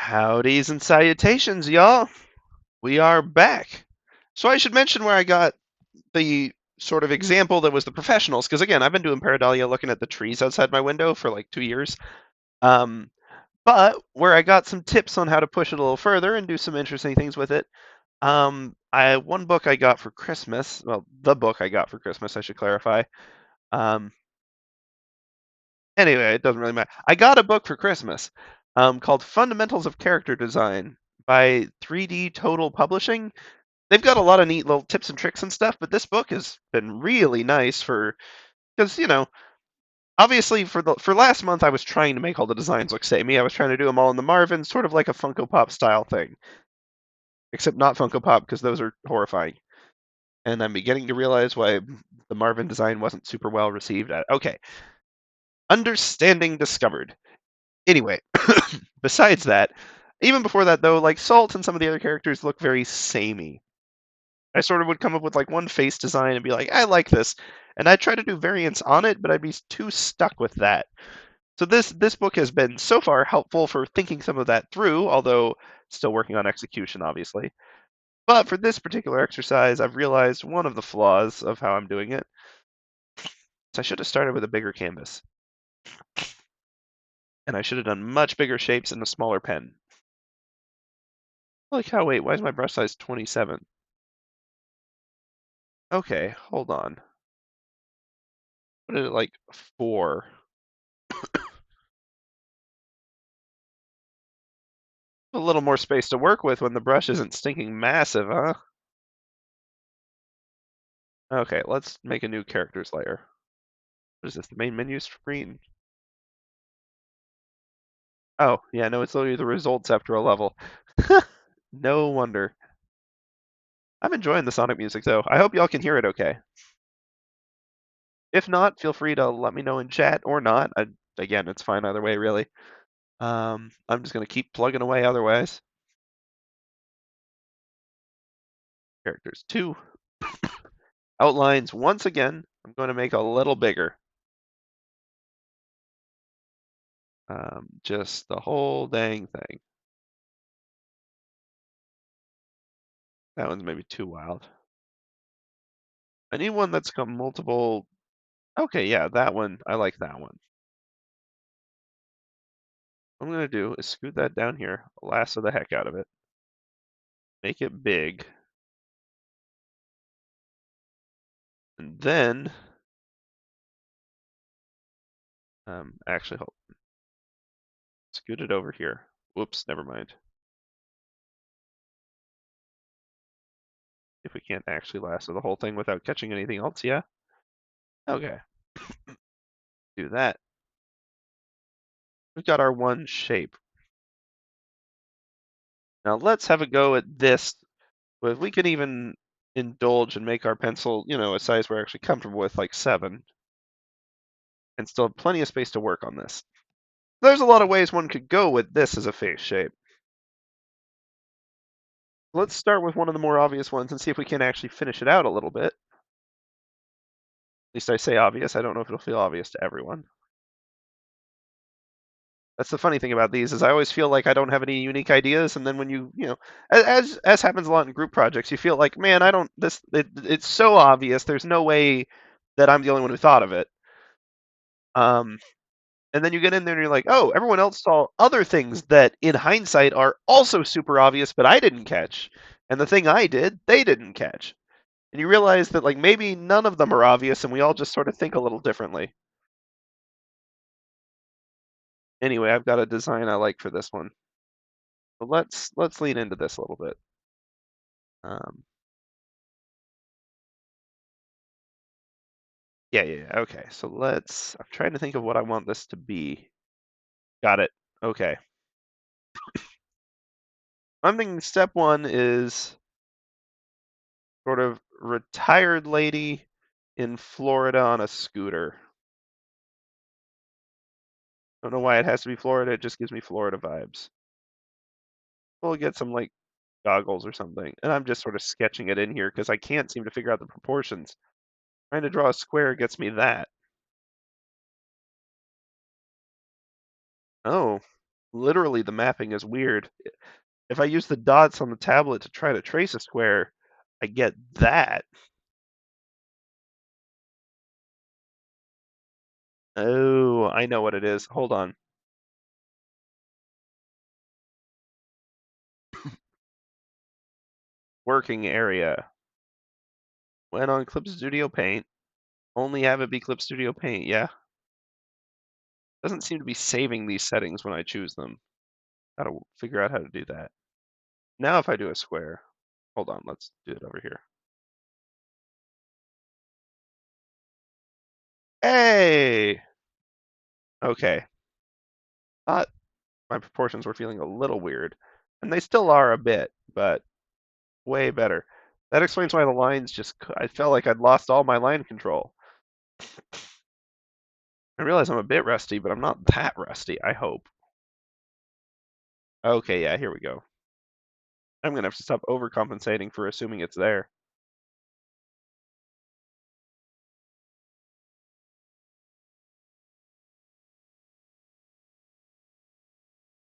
[SPEAKER 1] Howdys and salutations, y'all. We are back. So I should mention where I got the sort of example that was the professionals, because again, I've been doing Pareidolia looking at the trees outside my window for like 2 years. Um, but where I got some tips on how to push it a little further and do some interesting things with it. One book I got for Christmas. Well, the book I got for Christmas, I should clarify. Um, anyway, it doesn't really matter. I got a book for Christmas, called Fundamentals of Character Design by 3D Total Publishing. They've got a lot of neat little tips and tricks and stuff, but this book has been really nice for because obviously for last month I was trying to make all the designs look samey. I was trying to do them all in the Marvin, sort of like a Funko Pop style thing, except not Funko Pop because those are horrifying. And I'm beginning to realize why the Marvin design wasn't super well received. Okay, understanding discovered. Anyway, besides that, even before that though, like Salt and some of the other characters look very samey. I sort of would come up with like one face design and be like, I like this, and I'd try to do variants on it, but I'd be too stuck with that. So this book has been so far helpful for thinking some of that through, although still working on execution, obviously. But for this particular exercise, I've realized one of the flaws of how I'm doing it. So I should have started with a bigger canvas, and I should have done much bigger shapes in a smaller pen. Holy cow! Wait, why is my brush size 27? Okay, hold on. Put it at like 4. A little more space to work with when the brush isn't stinking massive, huh? Okay, let's make a new characters layer. What is this, the main menu screen? Oh, yeah, no, it's literally the results after a level. No wonder. I'm enjoying the Sonic music, though. I hope y'all can hear it okay. If not, feel free to let me know in chat, or not. Again, it's fine either way, really. I'm just going to keep plugging away otherwise. Characters 2. Outlines, once again, I'm going to make a little bigger. Just the whole dang thing. That one's maybe too wild. I need one that's got multiple. Okay, yeah, that one. I like that one. What I'm going to do is scoot that down here, lasso the heck out of it, make it big, and then, actually, hold, scoot it over here. Whoops, never mind. If we can't actually lasso the whole thing without catching anything else, yeah? Okay, do that. We've got our one shape. Now let's have a go at this. If we can even indulge and make our pencil, a size we're actually comfortable with, like 7, and still have plenty of space to work on this. There's a lot of ways one could go with this as a face shape. Let's start with one of the more obvious ones and see if we can actually finish it out a little bit. At least I say obvious. I don't know if it'll feel obvious to everyone. That's the funny thing about these is I always feel like I don't have any unique ideas, and then when as happens a lot in group projects, you feel like, man, I don't it's so obvious. There's no way that I'm the only one who thought of it. Um, and then you get in there and you're like, oh, everyone else saw other things that in hindsight are also super obvious, but I didn't catch. And the thing I did, they didn't catch. And you realize that like maybe none of them are obvious and we all just sort of think a little differently. Anyway, I've got a design I like for this one. So let's lean into this a little bit. Um, yeah. Okay, so I'm trying to think of what I want this to be. Got it. Okay. I'm thinking step 1 is sort of retired lady in Florida on a scooter. Don't know why it has to be Florida. It just gives me Florida vibes. We'll get some like goggles or something. And I'm just sort of sketching it in here because I can't seem to figure out the proportions. Trying to draw a square gets me that. Oh, Literally, the mapping is weird. If I use the dots on the tablet to try to trace a square, I get that. Oh, I know what it is. Hold on. Working area. When on Clip Studio Paint, only have it be Clip Studio Paint. Yeah. Doesn't seem to be saving these settings when I choose them. Gotta figure out how to do that. Now if I do a square, hold on, let's do it over here. Hey! Okay. Thought my proportions were feeling a little weird. And they still are a bit, but way better. That explains why the lines just, I felt like I'd lost all my line control. I realize I'm a bit rusty, but I'm not that rusty, I hope. Okay, yeah, here we go. I'm gonna have to stop overcompensating for assuming it's there.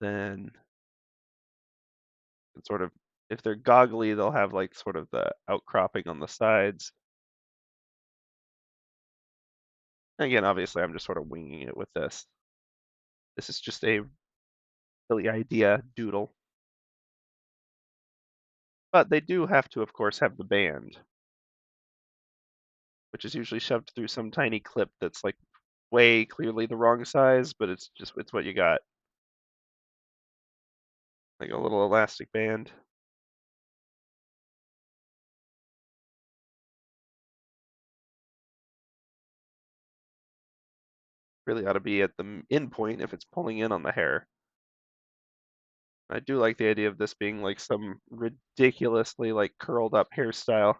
[SPEAKER 1] Then it's sort of, if they're goggly, they'll have like sort of the outcropping on the sides. Again, obviously, I'm just sort of winging it with this. This is just a silly idea doodle. But they do have to, of course, have the band, which is usually shoved through some tiny clip that's like way clearly the wrong size, but it's what you got. Like a little elastic band. Really ought to be at the end point if it's pulling in on the hair. I do like the idea of this being like some ridiculously like curled up hairstyle,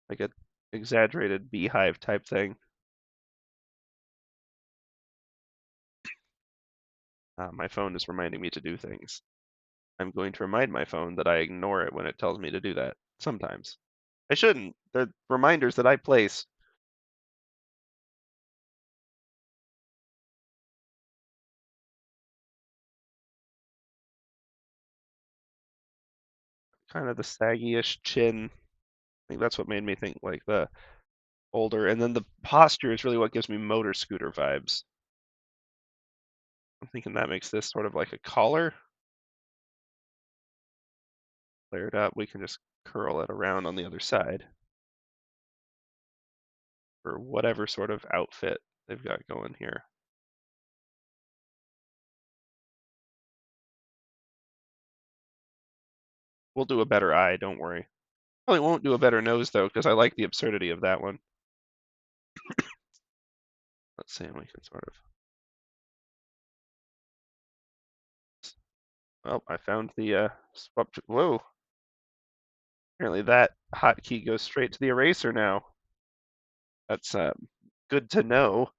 [SPEAKER 1] like a exaggerated beehive type thing. My phone is reminding me to do things. I'm going to remind my phone that I ignore it when it tells me to do that. Sometimes. I shouldn't. They're reminders that I place. Kind of the saggy-ish chin. I think that's what made me think like the older. And then the posture is really what gives me motor scooter vibes. I'm thinking that makes this sort of like a collar. Flare it up. We can just curl it around on the other side for whatever sort of outfit they've got going here. We'll do a better eye, don't worry. Probably won't do a better nose though, because I like the absurdity of that one. Let's see, we can sort of. Well, I found the swap. Whoa! Apparently that hotkey goes straight to the eraser now. That's good to know.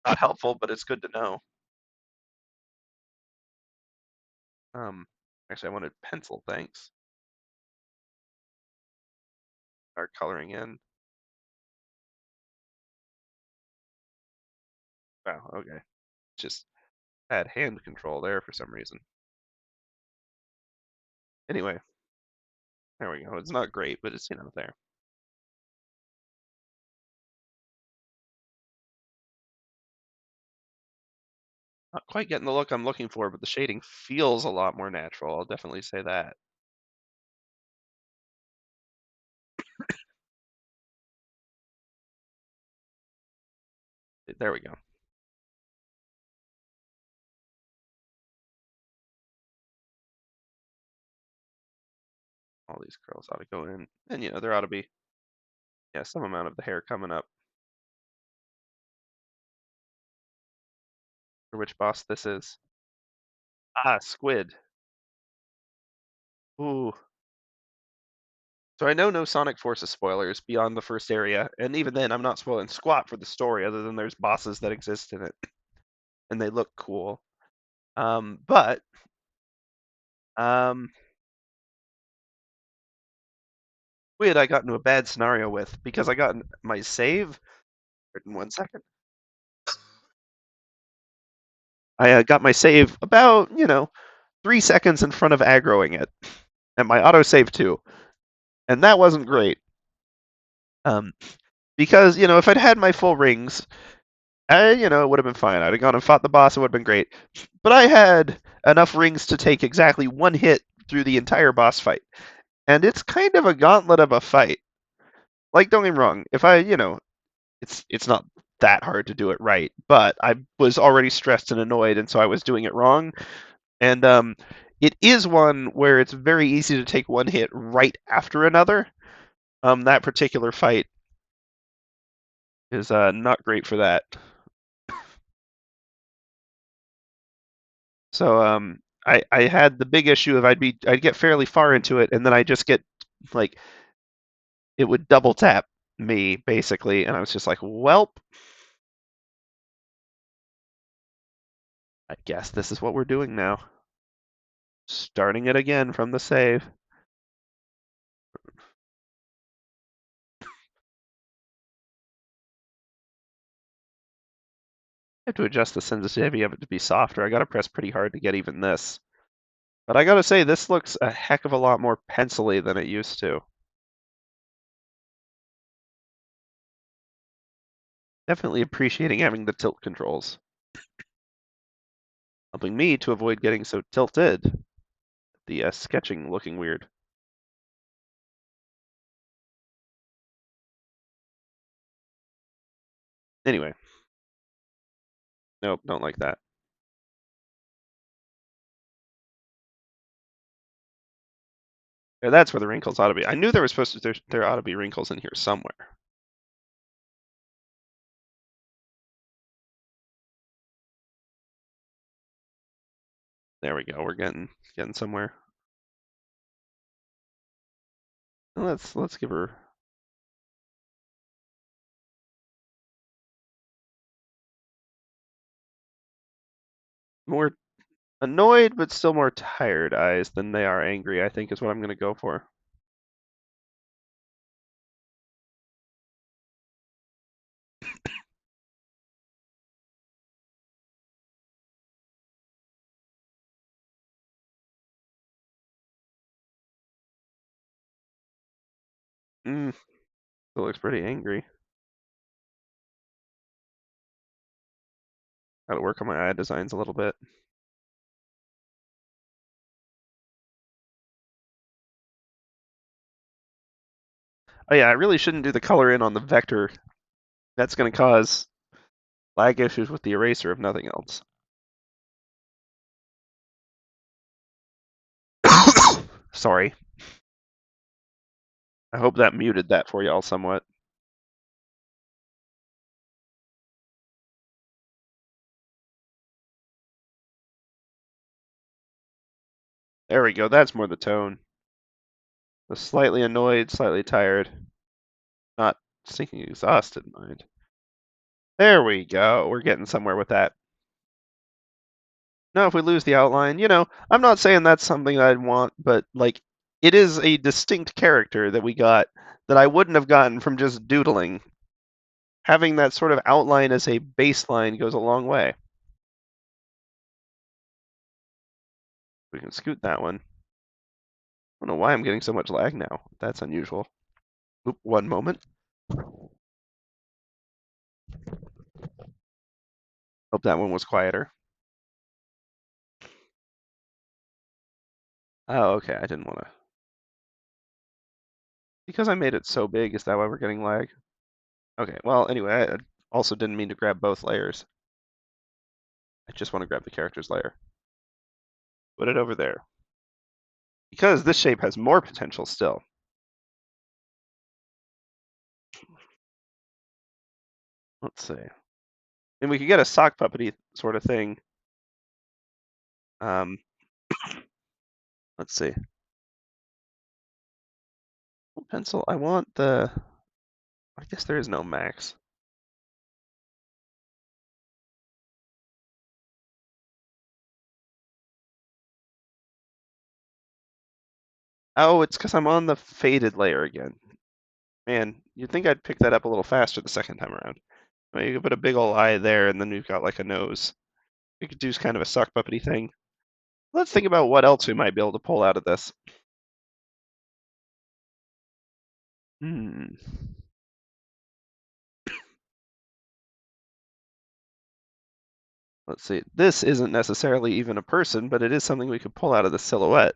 [SPEAKER 1] Not helpful, but it's good to know. Um, Actually, I wanted pencil. Thanks. Start coloring in. Wow. Okay. Just had hand control there for some reason. Anyway, there we go. It's not great, but it's there. Not quite getting the look I'm looking for, but the shading feels a lot more natural. I'll definitely say that. There we go. All these curls ought to go in, and there ought to be some amount of the hair coming up. For which boss this is? Ah, squid. Ooh. So I know no Sonic Forces spoilers beyond the first area, and even then I'm not spoiling squat for the story other than there's bosses that exist in it and they look cool. But squid I got into a bad scenario with because I got my save in 1 second. I got my save about, 3 seconds in front of aggroing it, and my autosave too, and that wasn't great. Um, because if I'd had my full rings, it would have been fine. I'd have gone and fought the boss. It would have been great. But I had enough rings to take exactly one hit through the entire boss fight, and it's kind of a gauntlet of a fight. Like, don't get me wrong. If it's not that hard to do it right, but I was already stressed and annoyed, and so I was doing it wrong. And it is one where it's very easy to take one hit right after another. That particular fight is not great for that. So I had the big issue of I'd get fairly far into it, and then I just get like it would double tap me basically, and I was just like, "Welp, I guess this is what we're doing now. Starting it again from the save." I have to adjust the sensitivity of it to be softer. I gotta press pretty hard to get even this. But I gotta say, this looks a heck of a lot more pencil-y than it used to. Definitely appreciating having the tilt controls, helping me to avoid getting so tilted. The sketching looking weird. Anyway, nope, don't like that. Yeah, that's where the wrinkles ought to be. I knew there was supposed to there ought to be wrinkles in here somewhere. There we go. We're getting somewhere. Let's give her more annoyed but still more tired eyes than they are angry, I think is what I'm gonna go for. Mm, still looks pretty angry. Gotta work on my eye designs a little bit. Oh yeah, I really shouldn't do the color in on the vector. That's gonna cause lag issues with the eraser if nothing else. Sorry. I hope that muted that for y'all somewhat. There we go. That's more the tone. The slightly annoyed, slightly tired, not stinking exhausted mind. There we go. We're getting somewhere with that. Now, if we lose the outline, I'm not saying that's something I'd want, but like, it is a distinct character that we got that I wouldn't have gotten from just doodling. Having that sort of outline as a baseline goes a long way. We can scoot that one. I don't know why I'm getting so much lag now. That's unusual. Oop, one moment. Hope that one was quieter. Oh, okay. I didn't want to. Because I made it so big, is that why we're getting lag? Okay, well, anyway, I also didn't mean to grab both layers. I just want to grab the character's layer. Put it over there. Because this shape has more potential still. Let's see. And we could get a sock puppety sort of thing. Um, let's see. Pencil, I want the... I guess there is no max. Oh, it's because I'm on the faded layer again. Man, you'd think I'd pick that up a little faster the second time around. Well, you could put a big ol' eye there, and then we've got like a nose. We could do kind of a sock puppety thing. Let's think about what else we might be able to pull out of this. Hmm. Let's see. This isn't necessarily even a person, but it is something we could pull out of the silhouette.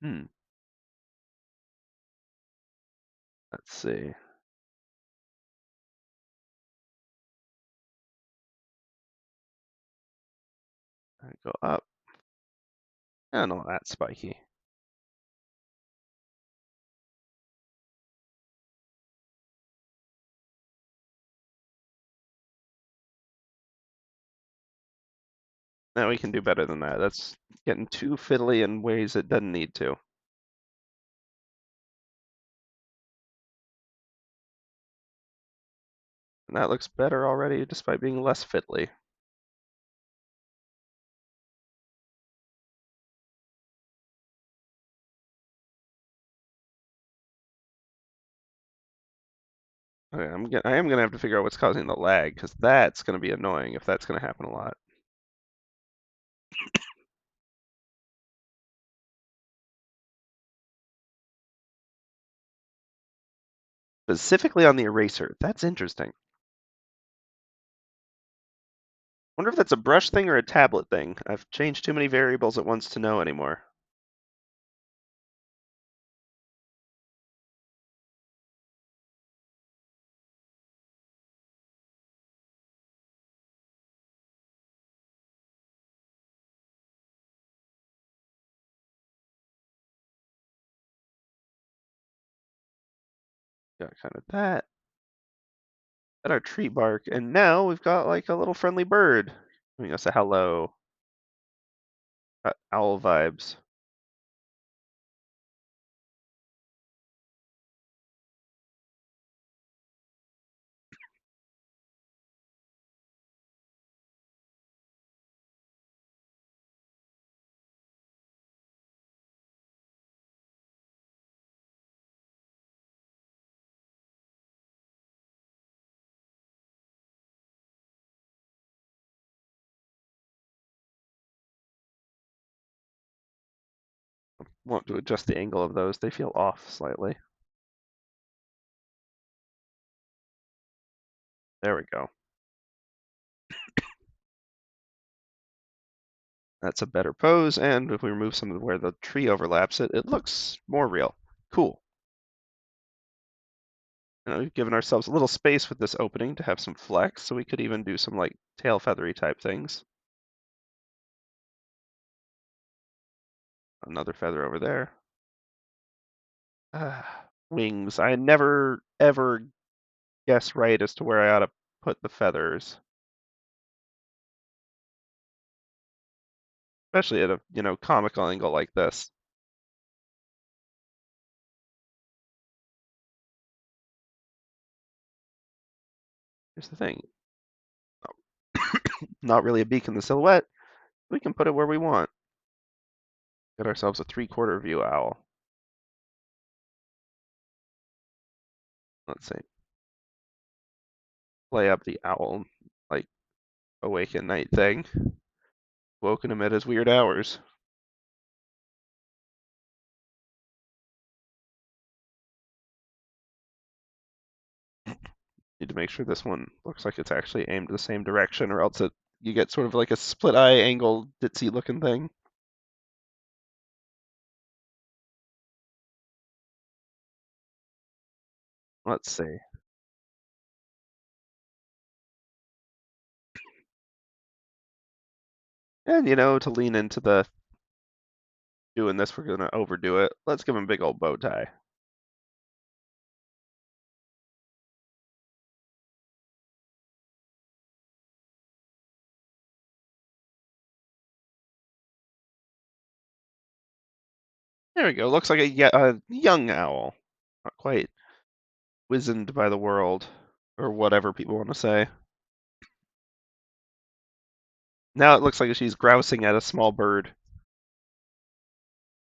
[SPEAKER 1] Hmm. Let's see. I go up. Oh, no, that's spiky. Now we can do better than that. That's getting too fiddly in ways it doesn't need to. And that looks better already, despite being less fiddly. Okay, I am gonna have to figure out what's causing the lag, because that's gonna be annoying if that's gonna happen a lot. Specifically on the eraser. That's interesting. Wonder if that's a brush thing or a tablet thing. I've changed too many variables at once to know anymore. Got kind of that. Got our tree bark, and now we've got like a little friendly bird giving us a hello. Got owl vibes. Want to adjust the angle of those. They feel off slightly. There we go. That's a better pose, and if we remove some of where the tree overlaps it, it looks more real. Cool. We've given ourselves a little space with this opening to have some flex, so we could even do some like tail feathery type things. Another feather over there. Wings. I never ever guess right as to where I ought to put the feathers, especially at a comical angle like this. Here's the thing. Not really a beak in the silhouette. We can put it where we want. Get ourselves a 3/4 view owl. Let's see. Play up the owl, like awake at night thing. Woken him at his weird hours. Need to make sure this one looks like it's actually aimed the same direction, or else you get sort of like a split eye angle ditzy looking thing. Let's see. And to lean into the doing this, we're gonna overdo it. Let's give him a big old bow tie. There we go. Looks like a young owl. Not quite wizened by the world, or whatever people want to say. Now it looks like she's grousing at a small bird.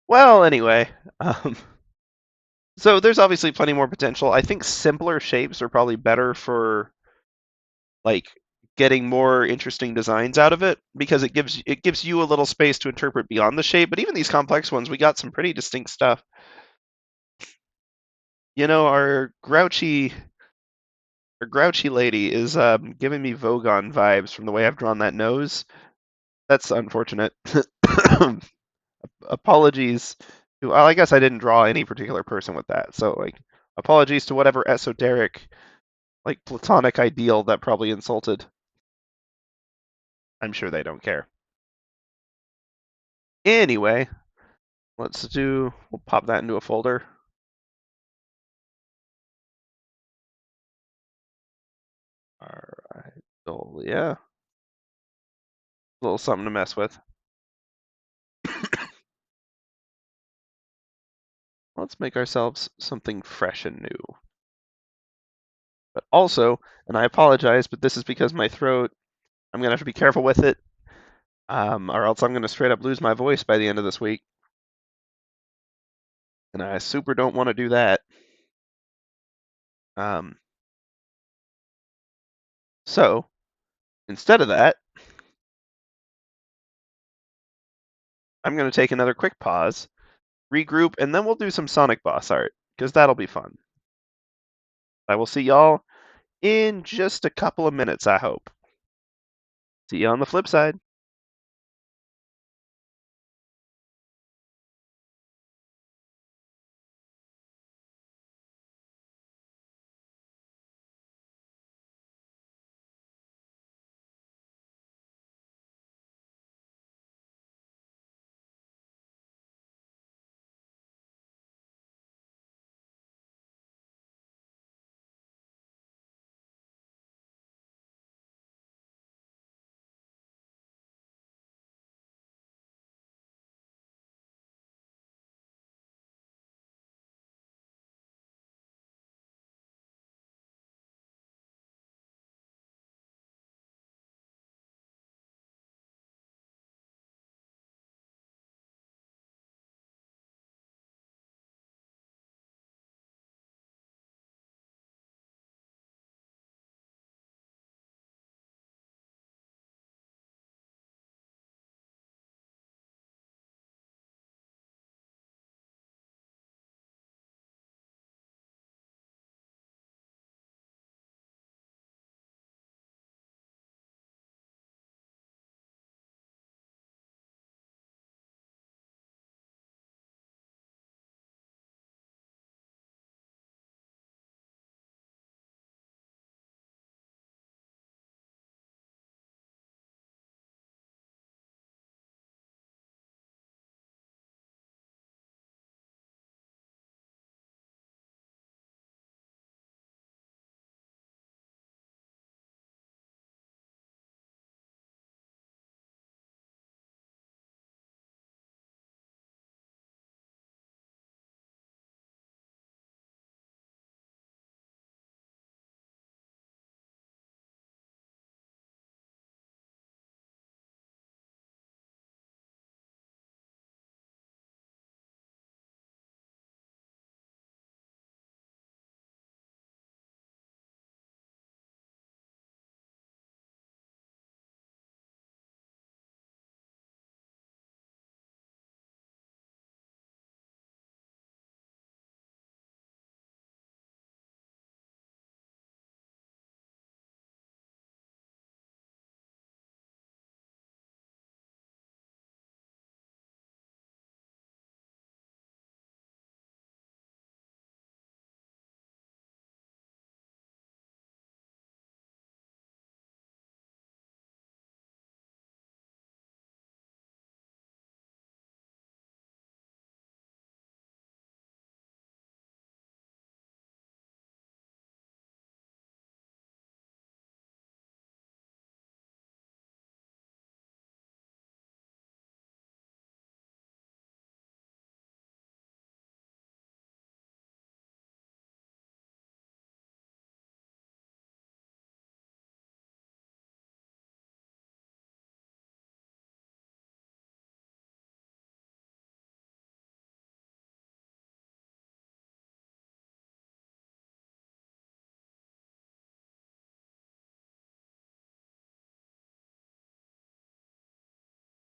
[SPEAKER 1] Well, anyway, um, So there's obviously plenty more potential. I think simpler shapes are probably better for like getting more interesting designs out of it because it gives you a little space to interpret beyond the shape. But even these complex ones, we got some pretty distinct stuff. Our grouchy lady is giving me Vogon vibes from the way I've drawn that nose. That's unfortunate. Apologies. Well, I guess I didn't draw any particular person with that. So like, apologies to whatever esoteric, like platonic ideal that probably insulted. I'm sure they don't care. Anyway, we'll pop that into a folder. Pareidolia. A little something to mess with. Let's make ourselves something fresh and new. But also, and I apologize, but this is because my throat, I'm going to have to be careful with it, or else I'm going to straight up lose my voice by the end of this week. And I super don't want to do that. Um, so, instead of that, I'm going to take another quick pause, regroup, and then we'll do some Sonic boss art, because that'll be fun. I will see y'all in just a couple of minutes, I hope. See you on the flip side.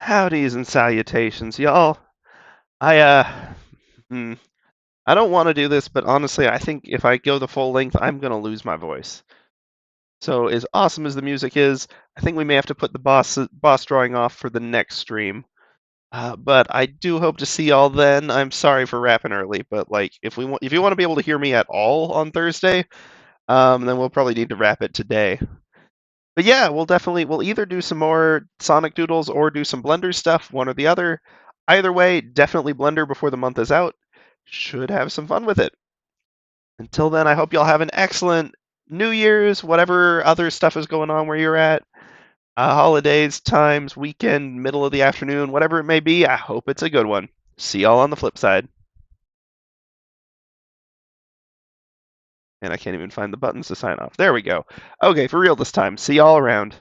[SPEAKER 1] Howdys and salutations, y'all. I hmm, I don't want to do this, but honestly, I think if I go the full length, I'm gonna lose my voice. So as awesome as the music is, I think we may have to put the boss drawing off for the next stream. But I do hope to see y'all then. I'm sorry for wrapping early, but like if you want to be able to hear me at all on Thursday, then we'll probably need to wrap it today. But yeah, we'll either do some more Sonic Doodles or do some Blender stuff, one or the other. Either way, definitely Blender before the month is out. Should have some fun with it. Until then, I hope y'all have an excellent New Year's, whatever other stuff is going on where you're at. Holidays, times, weekend, middle of the afternoon, whatever it may be, I hope it's a good one. See y'all on the flip side. And I can't even find the buttons to sign off. There we go. Okay, for real this time. See y'all around.